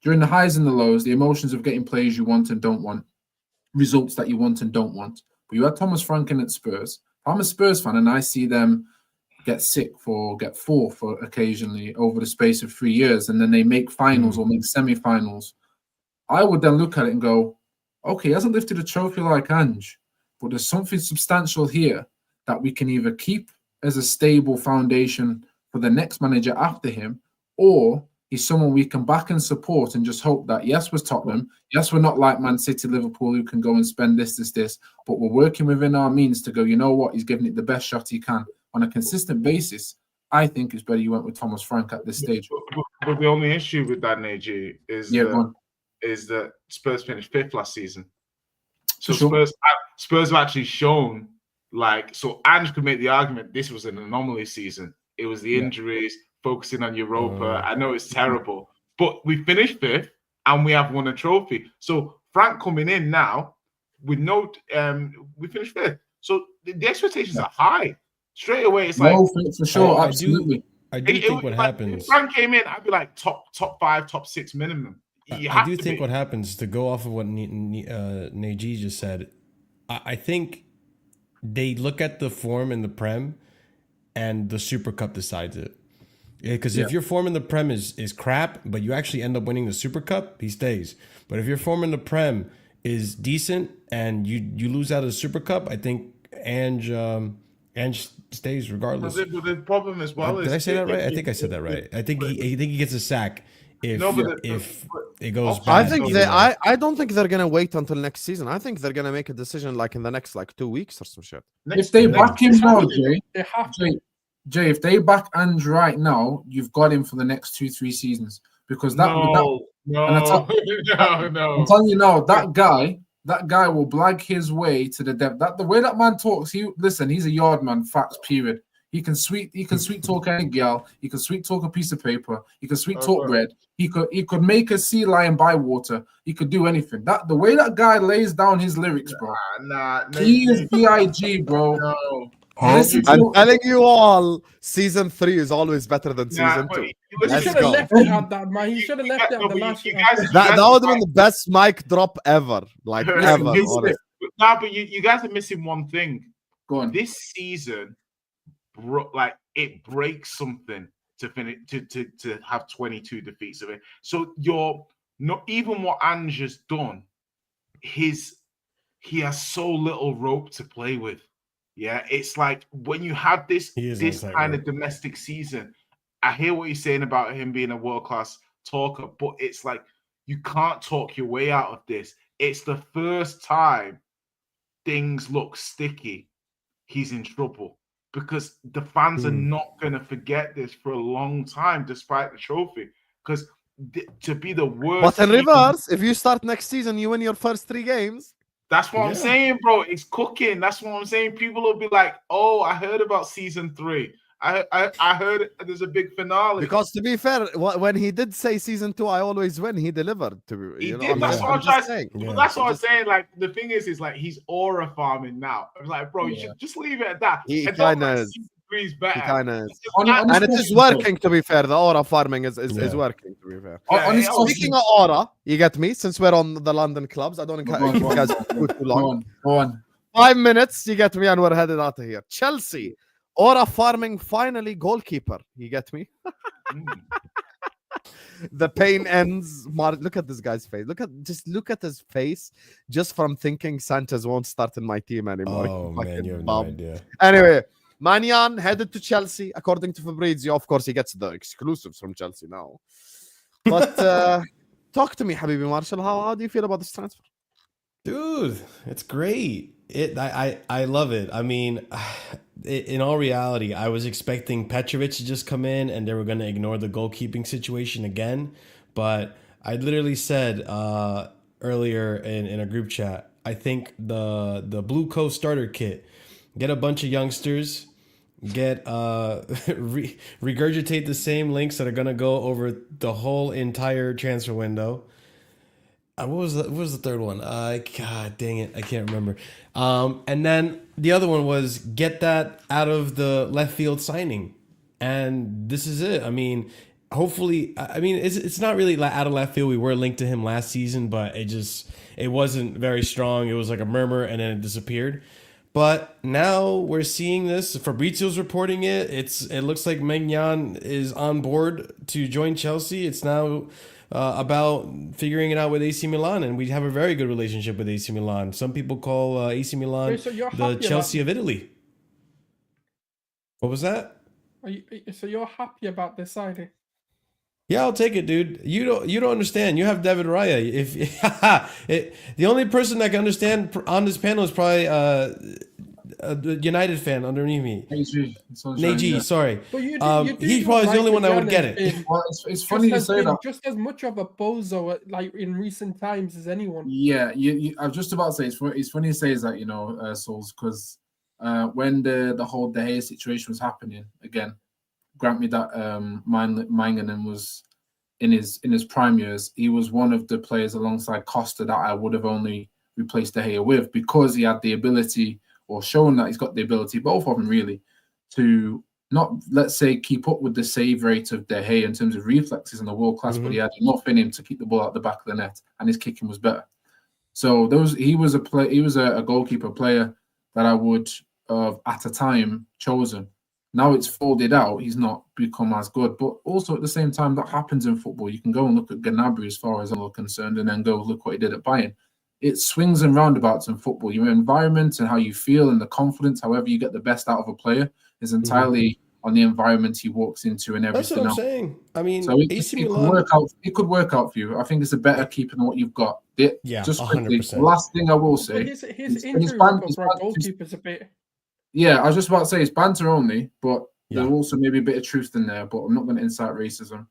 during the highs and the lows, the emotions of getting players you want and don't want, results that you want and don't want, but you had Thomas Frank in at Spurs, I'm a Spurs fan, and I see them get sixth or get fourth occasionally over the space of 3 years, and then they make finals or make semi-finals. I would then look at it and go, okay, he hasn't lifted a trophy like Ange, but there's something substantial here that we can either keep as a stable foundation for the next manager after him, or he's someone we can back and support and just hope that, yes, we're Tottenham, yes, we're not like Man City, Liverpool, who can go and spend this, but we're working within our means to go, you know what, he's giving it the best shot he can on a consistent basis. I think it's better you went with Thomas Frank at this stage. But the only issue with that, Neji, is that Spurs finished 5th last season. So Spurs have actually shown, so Ange could make the argument this was an anomaly season. It was the injuries, focusing on Europa. I know it's terrible, but we finished 5th and we have won a trophy. So Frank coming in now with we finished 5th. So the expectations are high. Straight away, it's for sure, absolutely. I do think what happens. If Frank came in, I'd be like top 5, top 6 minimum. I do think what happens, to go off of what Neji just said, I think they look at the form in the Prem and the Super Cup decides it. Because if your form in the Prem is crap, but you actually end up winning the Super Cup, he stays. But if your form in the Prem is decent and you lose out of the Super Cup, I think Ange stays regardless. But the problem as well did I say that right? I think I said that right. I think he gets a sack if it goes bad. I don't think they're gonna wait until next season. I think they're gonna make a decision in the next 2 weeks or some shit. If they back him now, Jay, if they back Ange right now, you've got him for the next 2-3 seasons, because I'm telling you now, that guy will blag his way to the depth. The way that man talks, he's a yard man. Facts, period. He can sweet talk any girl. He can sweet talk a piece of paper. He can sweet talk bread. He could make a sea lion buy water. He could do anything. The way that guy lays down his lyrics, bro. He is BIG, bro. No. I'm telling you all, season 3 is always better than season 2. He should have left it at that, man. He should have left it at the last year. That would have been the best mic drop ever. Ever. But you guys are missing one thing. Go on. This season, it breaks something to finish to have 22 defeats of it. So you're not even what Ange has done. He has so little rope to play with. Yeah, it's like when you have this kind of domestic season, I hear what you're saying about him being a world-class talker, but it's like you can't talk your way out of this. It's the first time things look sticky. He's in trouble because the fans are not going to forget this for a long time, despite the trophy. Because to be the worst. But in reverse, if you start next season, you win your first 3 games. That's what I'm saying, bro. It's cooking. That's what I'm saying. People will be like, "Oh, I heard about season 3. I heard there's a big finale." Because to be fair, when he did say season 2, I always win. He delivered. He did. That's what I'm trying to say. That's what I'm saying. Like the thing is he's aura farming now. I'm like, bro, you should just leave it at that. He kind of is. Better. He kind of is. And it is working, to be fair. The aura farming is working, to be fair. Speaking of aura, you get me? Since we're on the London clubs, I don't keep you guys too long. Go on. 5 minutes, you get me? And we're headed out of here. Chelsea, aura farming, finally goalkeeper. You get me? The pain ends. Look at this guy's face. Look at his face just from thinking Sanchez won't start in my team anymore. Oh, man, you have no idea. Anyway, Manyan headed to Chelsea. According to Fabrizio, of course, he gets the exclusives from Chelsea now. But talk to me, Habibi Marshall. How do you feel about this transfer? Dude, it's great. I love it. I mean, in all reality, I was expecting Petrovic to just come in and they were going to ignore the goalkeeping situation again. But I literally said earlier in a group chat, I think the Blue Coast starter kit, get a bunch of youngsters, regurgitate the same links that are going to go over the whole entire transfer window. What was the third one? God dang it, I can't remember. And then the other one was get that out of the left field signing, and this is it. I mean, hopefully, it's not really out of left field. We were linked to him last season, but it wasn't very strong. It was like a murmur, and then it disappeared. But now we're seeing this. Fabrizio's reporting it. It looks like Maignan is on board to join Chelsea. It's now about figuring it out with AC Milan, and we have a very good relationship with AC Milan. Some people call AC Milan Wait, so you're the happy Chelsea about- of Italy. What was that? So you're happy about this signing? Yeah, I'll take it, dude. You don't understand. You have David Raya. The only person that can understand on this panel is probably a United fan underneath me. Neji, sorry. But you He's probably the only one that would get it. Well, it's funny you say that. Just as much of a bozo like in recent times as anyone. Yeah, I was just about to say it's funny you say that, you know, Solz, because when the whole De Gea situation was happening again, grant me that Manganen was in his prime years. He was one of the players alongside Costa that I would have only replaced De Gea with, because he had the ability, or shown that he's got the ability, both of them really, to not, let's say, keep up with the save rate of De Gea in terms of reflexes in the world class, but he had enough in him to keep the ball at the back of the net, and his kicking was better. So he was a goalkeeper player that I would have at a time chosen. Now it's folded out, he's not become as good. But also at the same time, that happens in football. You can go and look at Gnabry as far as I'm concerned, and then go look what he did at Bayern. It swings and roundabouts in football. Your environment and how you feel and the confidence, however you get the best out of a player, is entirely on the environment he walks into and everything. That's what I'm saying. I mean, so AC it Milan. could work out for you. I think it's a better keeper than what you've got. Yeah, just quickly, 100%. the last thing I will say. His injury record for a goalkeeper's a bit. Yeah, I was just about to say it's banter only, but Yeah. there's also maybe a bit of truth in there. But I'm not going to incite racism.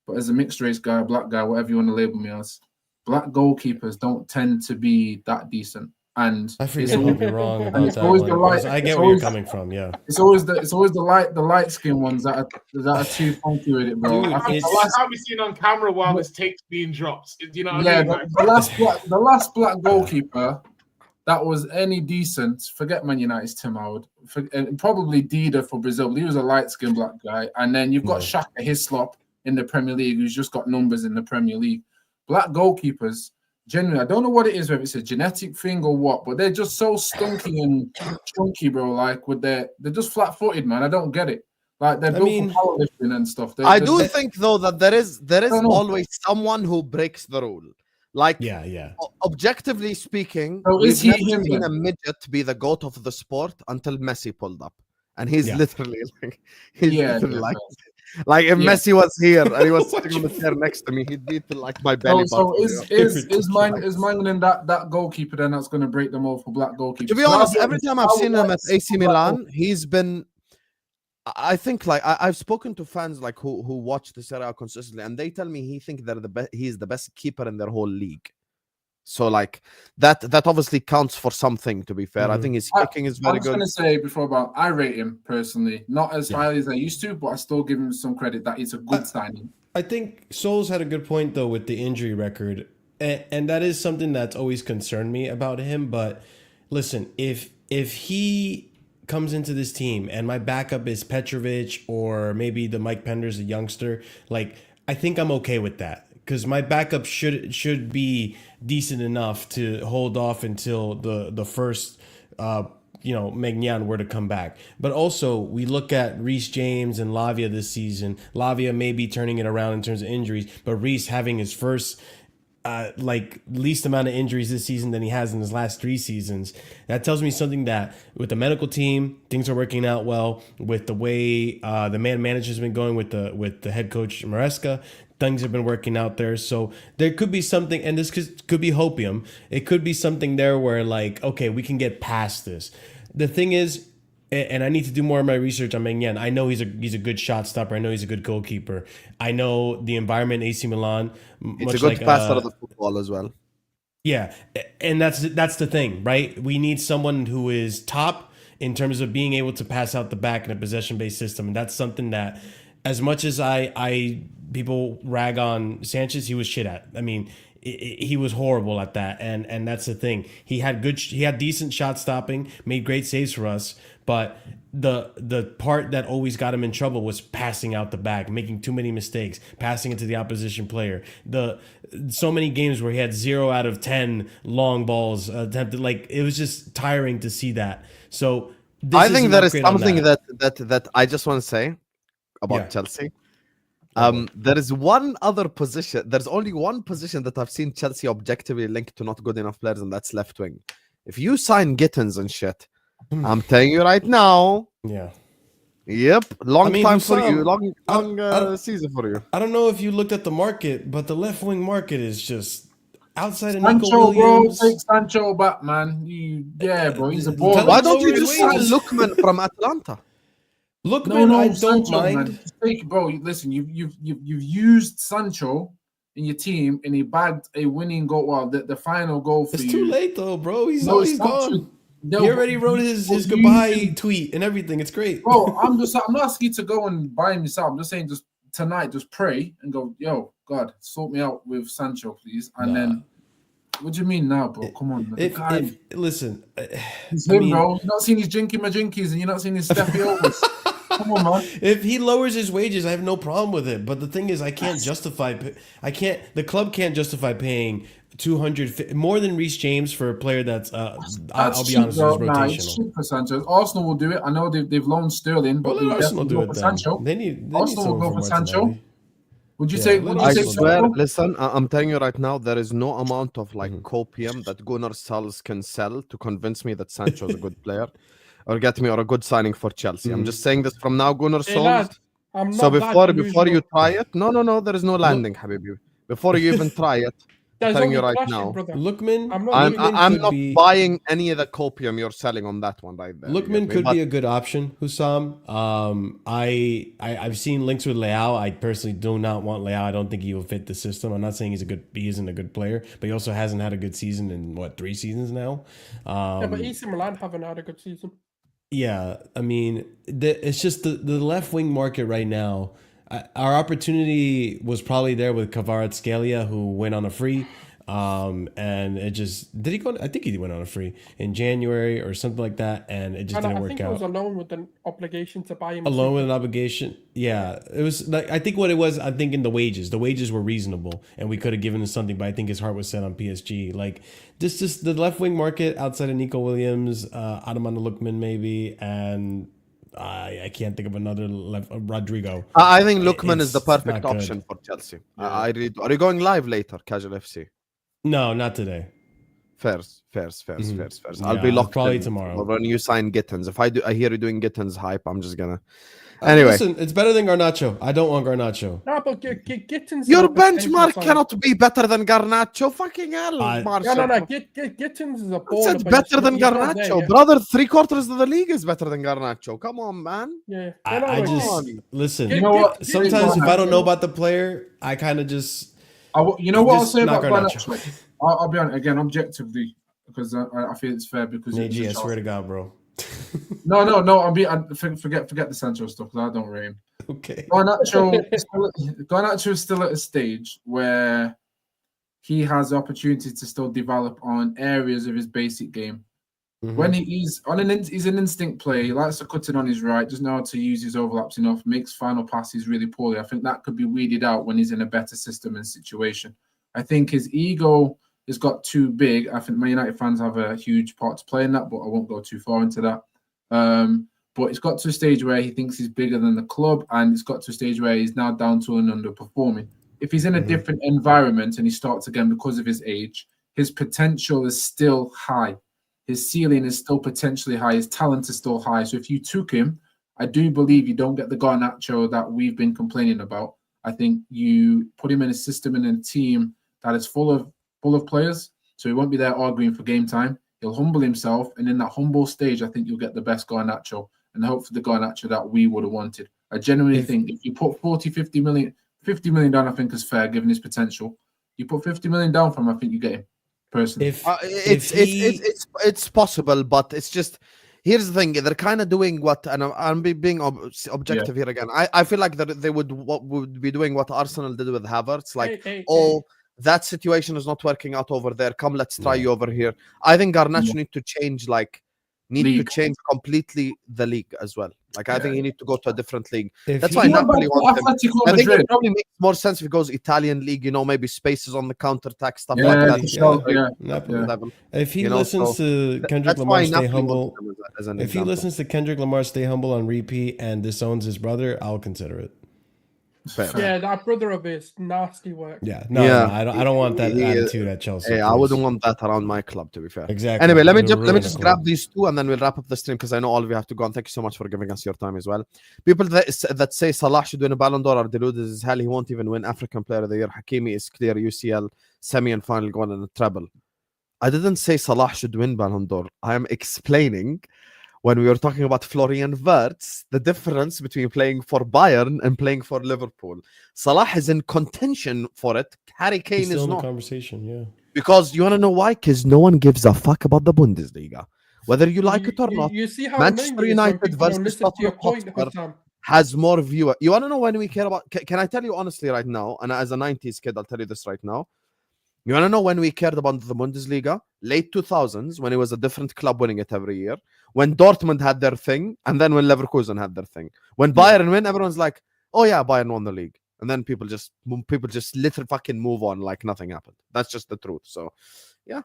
But as a mixed race guy, black guy, whatever you want to label me as, black goalkeepers don't tend to be that decent. And I forget if you're wrong about it's that always one. the light- 'Cause I it's get where you're always- coming from. Yeah. it's always the light skinned ones that are too funky with it, bro. Dude, I think it's- I can't be seen on camera while this tape's being dropped. Do you know what yeah, I mean? Like, the last black goalkeeper that was any decent, forget Man United's Tim Howard, and probably Dida for Brazil. He was a light-skinned black guy. And then you've got Xhaka Hislop in the Premier League, who's just got numbers in the Premier League. Black goalkeepers, genuinely, I don't know what it is, whether it's a genetic thing or what, but they're just so stunky and chunky, bro. Like, they're just flat-footed, man. I don't get it. Like, they're built for powerlifting and stuff. I do think, though, that there is know. always someone who breaks the rule. Like, Yeah. objectively speaking, So we've is he never him seen then? a midget be the goat of the sport until Messi pulled up, and he's Yeah. literally like, he's Yeah, literally yeah, like if Yeah. Messi was here and he was sitting on the chair next to me, he'd be like my belly So button. is Manganen that goalkeeper then that's going to break them all for black goalkeepers? To be So honest, I'll every time I've I would seen him like at to see AC black Milan, he's been. I think like I've spoken to fans like who watch the Serie A consistently, and they tell me he think they're the best. He's the best keeper in their whole league. So like that obviously counts for something. To be fair, I think his kicking is I very was good. going to say before about I rate him personally, not as highly as I used to, but I still give him some credit that it's a good signing. I think Solz had a good point though with the injury record, and that is something that's always concerned me about him. But listen, if he comes into this team and my backup is Petrovic or maybe the Mike Pender's a youngster, like I think I'm okay with that because my backup should be decent enough to hold off until the first Maignan were to come back. But also we look at Reece James and Lavia this season. Lavia may be turning it around in terms of injuries, but Reece having his first least amount of injuries this season than he has in his last 3 seasons. That tells me something that with the medical team, things are working out well. With the way the man manager's been going with the head coach Maresca, things have been working out there. So there could be something, and this could be hopium. It could be something there where like, okay, we can get past this. The thing is, and I need to do more of my research on Maignan. I know he's a good shot stopper. I know he's a good goalkeeper. I know the environment in AC Milan. It's a good passer of the football as well. Yeah, and that's the thing, right? We need someone who is top in terms of being able to pass out the back in a possession-based system, and that's something that, as much as I people rag on Sanchez, he was shit at. I mean, he was horrible at that, and that's the thing. He had decent shot stopping, made great saves for us, but the part that always got him in trouble was passing out the back, making too many mistakes, passing it to the opposition player. So many games where he had 0 out of 10 long balls attempted. Like, it was just tiring to see that. So I think there is something that I just want to say about Chelsea. There is one other position. There's only one position that I've seen Chelsea objectively linked to not good enough players, and that's left wing. If you sign Gittins and shit, I'm telling you right now. Yeah. Yep. Long time for Hussam, you. Long season for you. I don't know if you looked at the market, but the left wing market is just outside of Sancho, Nico Williams. bro, take Sancho back, man. Bro, he's a baller. Why don't you just sign Lookman from Atlanta? Lookman, I don't Sancho, mind. Man. Bro, listen, you've used Sancho in your team, and he bagged a winning goal. Well, the final goal for you. It's too late though, bro. He's it's gone. true. No, he already wrote his goodbye tweet and everything. It's great. Bro, I'm not asking you to go and buy him yourself. I'm just saying, just tonight, just pray and go, yo, God, sort me out with Sancho, please. And then, what do you mean now, bro? Come on. Listen, he's him, bro. You're not seeing his jinky majinkies and you're not seeing his Steffi overs. Come on, man. If he lowers his wages, I have no problem with it. But the thing is, I can't justify. The club can't justify paying 200 more than Reece James for a player that's. I'll be honest, is rotational. It's cheap for Sanchez. Arsenal will do it. I know they've loaned Sterling, but let Arsenal do it. Sancho. They need Arsenal will go for Sancho. Would you say? I swear, listen, I'm telling you right now, there is no amount of copium that Gunnar Solz can sell to convince me that Sancho is a good player. Or get me or a good signing for Chelsea. I'm just saying this from now, Gunnar Solz. So before you try it, no, there is no landing, Habibi. Before you even try it, I'm telling you right now. Lookman, I'm not buying any of the copium you're selling on that one right there. Lookman could be a good option, Hussam. I've seen links with Leao. I personally do not want Leao. I don't think he will fit the system. I'm not saying he isn't a good player, but he also hasn't had a good season in 3 seasons now. But AC Milan haven't had a good season. Yeah, I mean, it's just the left wing market right now. Our opportunity was probably there with Kvaratskhelia, who went on a free. And it just did he go? I think he went on a free in January or something like that, and it just didn't work out. It was alone with an obligation to buy him. Alone with an obligation, yeah. It was like I think what it was. I'm thinking the wages were reasonable, and we could have given him something. But I think his heart was set on PSG. Like just the left wing market outside of Nico Williams, Adamana Lookman maybe, and I can't think of another left. Rodrigo. I think Lookman is the perfect option for Chelsea. Are you going live later, Casual FC? No, not today. Fairs. I'll be locked probably in tomorrow when you sign Gittins. If I hear you doing Gittins hype, I'm just gonna. Anyway, listen, it's better than Garnacho. I don't want Garnacho. No, but Gittins. Your benchmark cannot be better than Garnacho. Fucking hell, Marcel. No. Gittins is a baller. It's better than Garnacho, brother. 3/4 of the league is better than Garnacho. Come on, man. Yeah. I just listen. You know what? Sometimes if I don't know about the player, I kind of just. You know what I'll say about Garnacho? I'll be honest again, objectively, because I feel it's fair. Because I swear to God, bro. No. Forget the Sancho stuff because I don't rate him. Okay. Garnacho is still at a stage where he has the opportunity to still develop on areas of his basic game. Mm-hmm. When he's an instinct player, he likes to cut it on his right, doesn't know how to use his overlaps enough, makes final passes really poorly. I think that could be weeded out when he's in a better system and situation. I think his ego has got too big. I think Man United fans have a huge part to play in that, but I won't go too far into that. But it's got to a stage where he thinks he's bigger than the club, and it's got to a stage where he's now down to an underperforming. If he's in a different environment and he starts again because of his age, his potential is still high. His ceiling is still potentially high. His talent is still high. So if you took him, I do believe you don't get the Garnacho that we've been complaining about. I think you put him in a system and in a team that is full of players, so he won't be there arguing for game time. He'll humble himself, and in that humble stage, I think you'll get the best Garnacho, and hopefully the Garnacho that we would have wanted. I genuinely think if you put 50 million down, I think is fair given his potential. You put 50 million down from him, I think you get him. Personally, it's possible, but it's just. Here's the thing: they're kind of doing what, and I'm being objective here again. I feel like that they would be doing what Arsenal did with Havertz, like that situation is not working out over there. Come, let's try you over here. I think Garnacho need to change, completely the league as well. Like, I think he need to go to a different league. That's why Napoli want him. I think it probably makes more sense if he goes Italian league, maybe spaces on the counter-attack, stuff like that. Napoli. If he listens to Kendrick Lamar stay humble, if he listens to Kendrick Lamar stay humble on repeat and disowns his brother, I'll consider it. Fair. Yeah, that brother of his, nasty work. No, I don't want that attitude at Chelsea. Yeah, I wouldn't want that around my club, to be fair. Exactly. Anyway, let me just grab these two and then we'll wrap up the stream because I know all of you have to go. And thank you so much for giving us your time as well. People that say Salah should win a Ballon d'Or are deluded as hell. He won't even win African Player of the Year. Hakimi is clear UCL semi and final goal and a treble. I didn't say Salah should win Ballon d'Or. I am explaining, when we were talking about Florian Wirtz, the difference between playing for Bayern and playing for Liverpool. Salah is in contention for it. Harry Kane He's still is in not. the conversation, yeah. Because you want to know why? Because no one gives a fuck about the Bundesliga. Whether you like it or not, You see how Manchester United versus Tottenham Hotspur has more viewer. You want to know when we care about... Can I tell you honestly right now, and as a 90s kid, I'll tell you this right now. You want to know when we cared about the Bundesliga? Late 2000s, when it was a different club winning it every year. When Dortmund had their thing, and then when Leverkusen had their thing. When Bayern win, everyone's like, oh yeah, Bayern won the league. And then people just literally fucking move on like nothing happened. That's just the truth. So, yeah.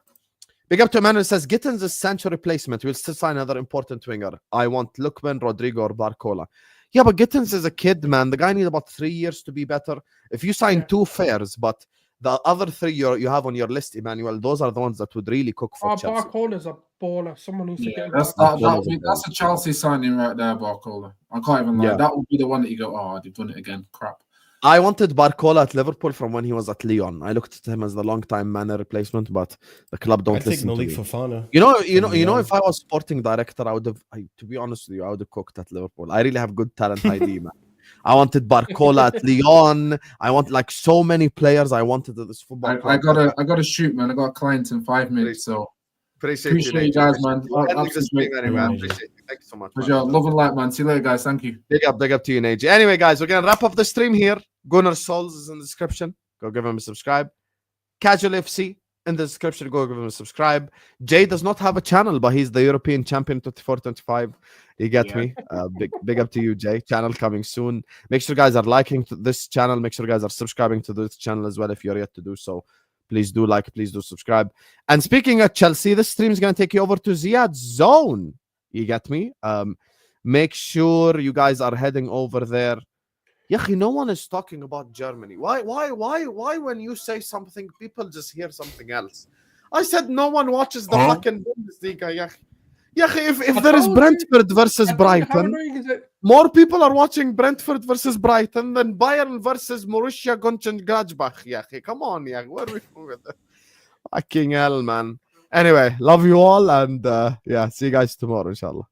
Big up to Emmanuel says, Gittins is Sancho replacement. We'll still sign another important winger. I want Lookman, Rodrigo, or Barcola. Yeah, but Gittins is a kid, man. The guy needs about 3 years to be better. If you sign 2 fairs, but the other 3 you have on your list, Emmanuel, those are the ones that would really cook for Chelsea. Barcola's a baller. Someone needs to get that's a Chelsea signing right there, Barcola. I can't even lie. Yeah. That would be the one that you go, oh, they've done it again. Crap. I wanted Barcola at Liverpool from when he was at Lyon. I looked at him as the long-time Mane replacement, but the club don't listen to me. Fofana. You know, if I was sporting director, to be honest with you, I would have cooked at Liverpool. I really have good talent ID, man. I wanted Barcola at Lyon. I want like so many players. I wanted this football. I gotta shoot, man. I got a client in 5 minutes, so appreciate you guys, man. Thank you so much. Love and light, man. See you later, guys. Thank you. Big up to you, Nage. Anyway, guys, we're gonna wrap up the stream here. Gunnar Solz is in the description. Go give him a subscribe. Casual FC in the description. Go give him a subscribe. Jay does not have a channel, but he's the European champion 24-25. You get me? Big up to you, Jay. Channel coming soon. Make sure guys are liking this channel. Make sure guys are subscribing to this channel as well if you're yet to do so. Please do like, please do subscribe. And speaking of Chelsea, this stream is going to take you over to Ziad's Zone. You get me? Make sure you guys are heading over there. Yachi, no one is talking about Germany. Why when you say something, people just hear something else? I said no one watches the fucking Bundesliga, Yachi. Yachi, if there is Brentford versus Brighton, more people are watching Brentford versus Brighton than Bayern versus Borussia Mönchengladbach, Yachi. Come on, Yachi. Where are we going with that? Fucking hell, man. Anyway, love you all, and see you guys tomorrow, inshallah.